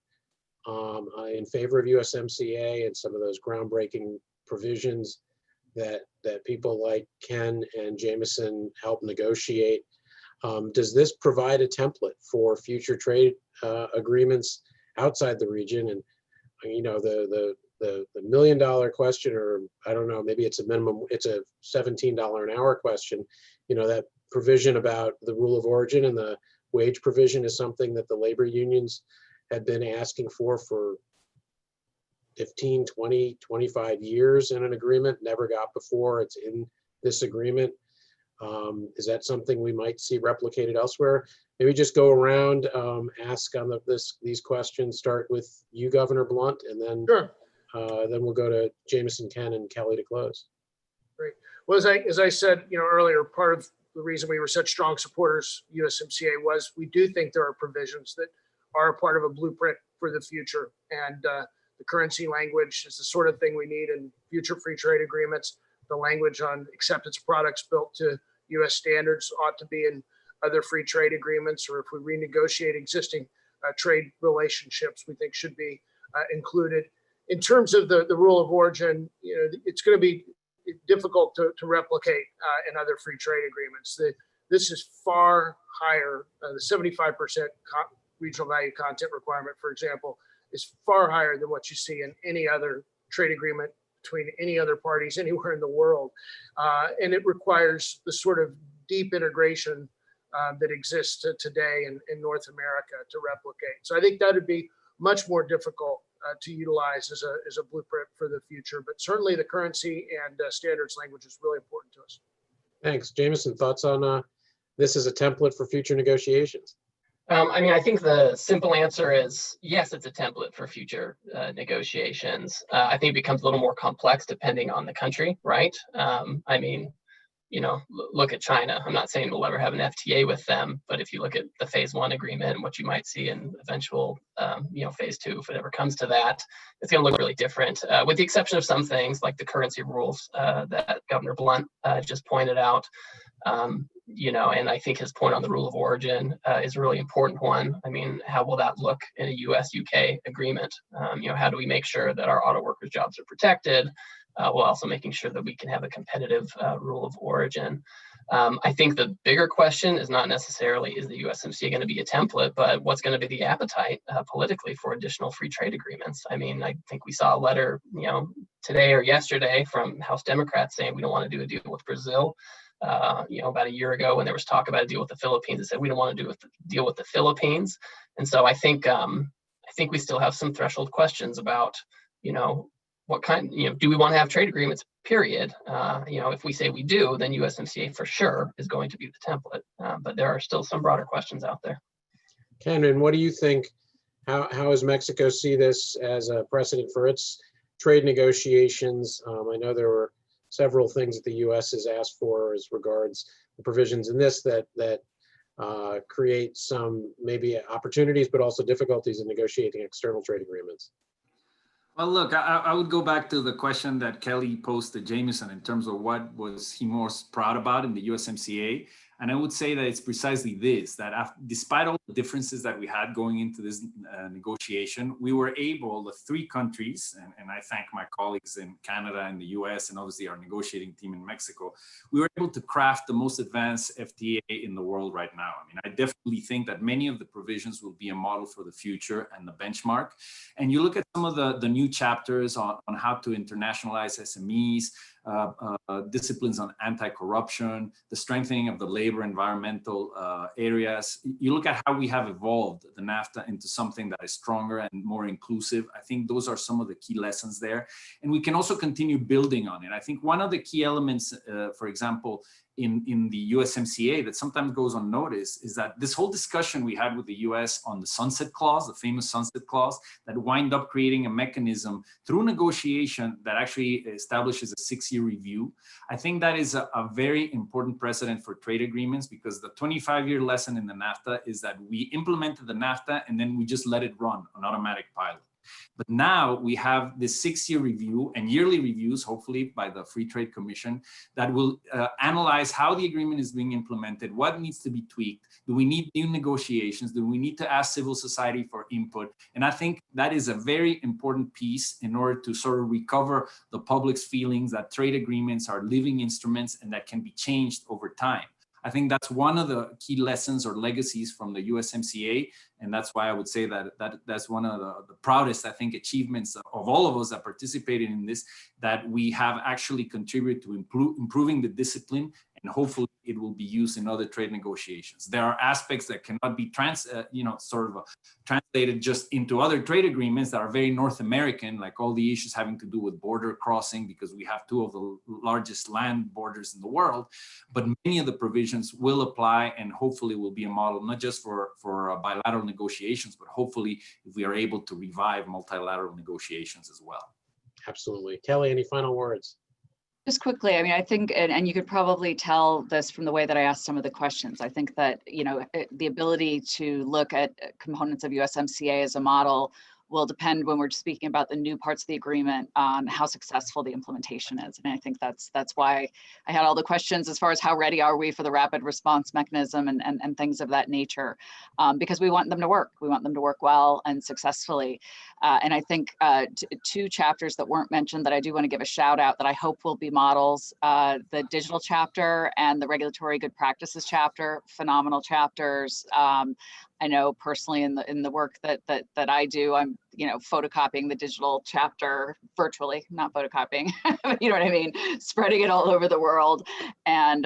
in favor of USMCA and some of those groundbreaking provisions that people like Ken and Jameson helped negotiate. Does this provide a template for future trade agreements outside the region? And the $1 million question, or I don't know, maybe it's a minimum, it's a $17 an hour question. That provision about the rule of origin and the wage provision is something that the labor unions had been asking for 15, 20, 25 years in an agreement, never got before. It's in this agreement. Is that something we might see replicated elsewhere? Maybe just go around, ask on these questions, start with you, Governor Blunt, and then, sure. Then we'll go to Jameson, Ken, and Kelly to close. Great. Well, as I said, earlier, part of the reason we were such strong supporters of USMCA was we do think there are provisions that are a part of a blueprint for the future. And the currency language is the sort of thing we need in future free trade agreements. The language on acceptance products built to US standards ought to be in other free trade agreements, or if we renegotiate existing trade relationships, we think should be included. In terms of the rule of origin, it's going to be difficult to replicate in other free trade agreements. This is far higher. The 75% regional value content requirement, for example, is far higher than what you see in any other trade agreement between any other parties anywhere in the world. And it requires the sort of deep integration that exists today in North America to replicate. So I think that would be much more difficult to utilize as a blueprint for the future. But certainly the currency and standards language is really important to us. Thanks. Jameson, thoughts on this as a template for future negotiations? I mean, I think the simple answer is yes, it's a template for future negotiations. I think it becomes a little more complex depending on the country, right? I mean, look at China. I'm not saying we'll ever have an FTA with them, but if you look at the phase 1 agreement and what you might see in eventual, phase 2, if it ever comes to that, it's going to look really different, with the exception of some things like the currency rules that Governor Blunt just pointed out. And I think his point on the rule of origin is a really important one. I mean, how will that look in a US-UK agreement? How do we make sure that our auto workers' jobs are protected, while also making sure that we can have a competitive rule of origin? I think the bigger question is not necessarily is the USMCA going to be a template, but what's going to be the appetite politically for additional free trade agreements? I mean, I think we saw a letter, today or yesterday from House Democrats saying we don't want to do a deal with Brazil. About a year ago when there was talk about a deal with the Philippines, they said we don't want to do a deal with the Philippines. And so I think we still have some threshold questions about, what kind, do we want to have trade agreements, period? If we say we do, then USMCA for sure is going to be the template. But there are still some broader questions out there. Ken, and what do you think? How does Mexico see this as a precedent for its trade negotiations? I know there were several things that the U.S. has asked for as regards the provisions in this that create some maybe opportunities, but also difficulties in negotiating external trade agreements. Well, look, I would go back to the question that Kelly posed to Jameson in terms of what was he most proud about in the USMCA. And I would say that it's precisely this, that despite all the differences that we had going into this negotiation, we were able, the 3 countries, and I thank my colleagues in Canada and the US, and obviously our negotiating team in Mexico, we were able to craft the most advanced FTA in the world right now. I mean, I definitely think that many of the provisions will be a model for the future and the benchmark. And you look at some of the new chapters on how to internationalize SMEs, disciplines on anti-corruption, the strengthening of the labor environmental areas. You look at how we have evolved the NAFTA into something that is stronger and more inclusive. I think those are some of the key lessons there. And we can also continue building on it. I think one of the key elements, for example, in the USMCA that sometimes goes unnoticed is that this whole discussion we had with the US on the sunset clause, the famous sunset clause, that wind up creating a mechanism through negotiation that actually establishes a 6-year review. I think that is a very important precedent for trade agreements, because the 25-year lesson in the NAFTA is that we implemented the NAFTA and then we just let it run on automatic pilot. But now we have this 6-year review and yearly reviews, hopefully by the Free Trade Commission, that will analyze how the agreement is being implemented, what needs to be tweaked, do we need new negotiations, do we need to ask civil society for input? And I think that is a very important piece in order to sort of recover the public's feelings that trade agreements are living instruments and that can be changed over time. I think that's one of the key lessons or legacies from the USMCA. And that's why I would say that's one of the proudest, I think, achievements of all of us that participated in this, that we have actually contributed to improving the discipline, and hopefully it will be used in other trade negotiations. There are aspects that cannot be translated just into other trade agreements that are very North American, like all the issues having to do with border crossing, because we have 2 of the largest land borders in the world. But many of the provisions will apply and hopefully will be a model, not just for bilateral negotiations, but hopefully if we are able to revive multilateral negotiations as well. Absolutely. Kelly, any final words? Just quickly, I mean, I think, and you could probably tell this from the way that I asked some of the questions, I think that, the ability to look at components of USMCA as a model will depend when we're speaking about the new parts of the agreement on how successful the implementation is. And I think that's why I had all the questions as far as how ready are we for the rapid response mechanism and things of that nature, because we want them to work. We want them to work well and successfully. And I think two chapters that weren't mentioned that I do want to give a shout out that I hope will be models, the digital chapter and the regulatory good practices chapter, phenomenal chapters. I know personally in the work that I do, I'm photocopying the digital chapter virtually, not photocopying, but you know what I mean, spreading it all over the world, and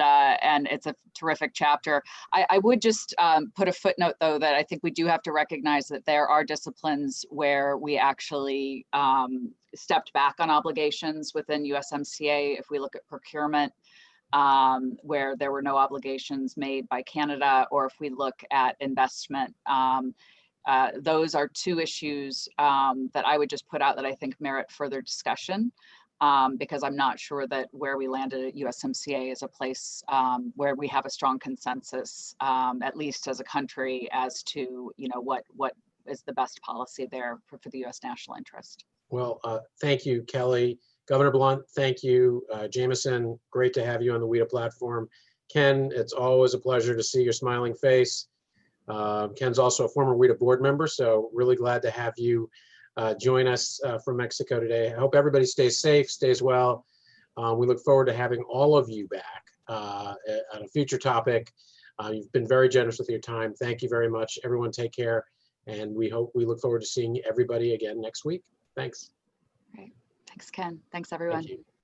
it's a terrific chapter. I would just put a footnote though that I think we do have to recognize that there are disciplines where we actually stepped back on obligations within USMCA. If we look at procurement, where there were no obligations made by Canada, or if we look at investment, those are two issues that I would just put out that I think merit further discussion, because I'm not sure that where we landed at USMCA is a place where we have a strong consensus, at least as a country, as to what is the best policy there for the U.S. national interest. Well, thank you, Kelly. Governor Blunt, thank you. Jameson, great to have you on the WITA platform. Ken, it's always a pleasure to see your smiling face. Ken's also a former WITA board member, so really glad to have you join us from Mexico today. I hope everybody stays safe, stays well. We look forward to having all of you back on a future topic. You've been very generous with your time. Thank you very much. Everyone take care, and we look forward to seeing everybody again next week. Thanks. Great. Thanks, Ken. Thanks, everyone. Thank you.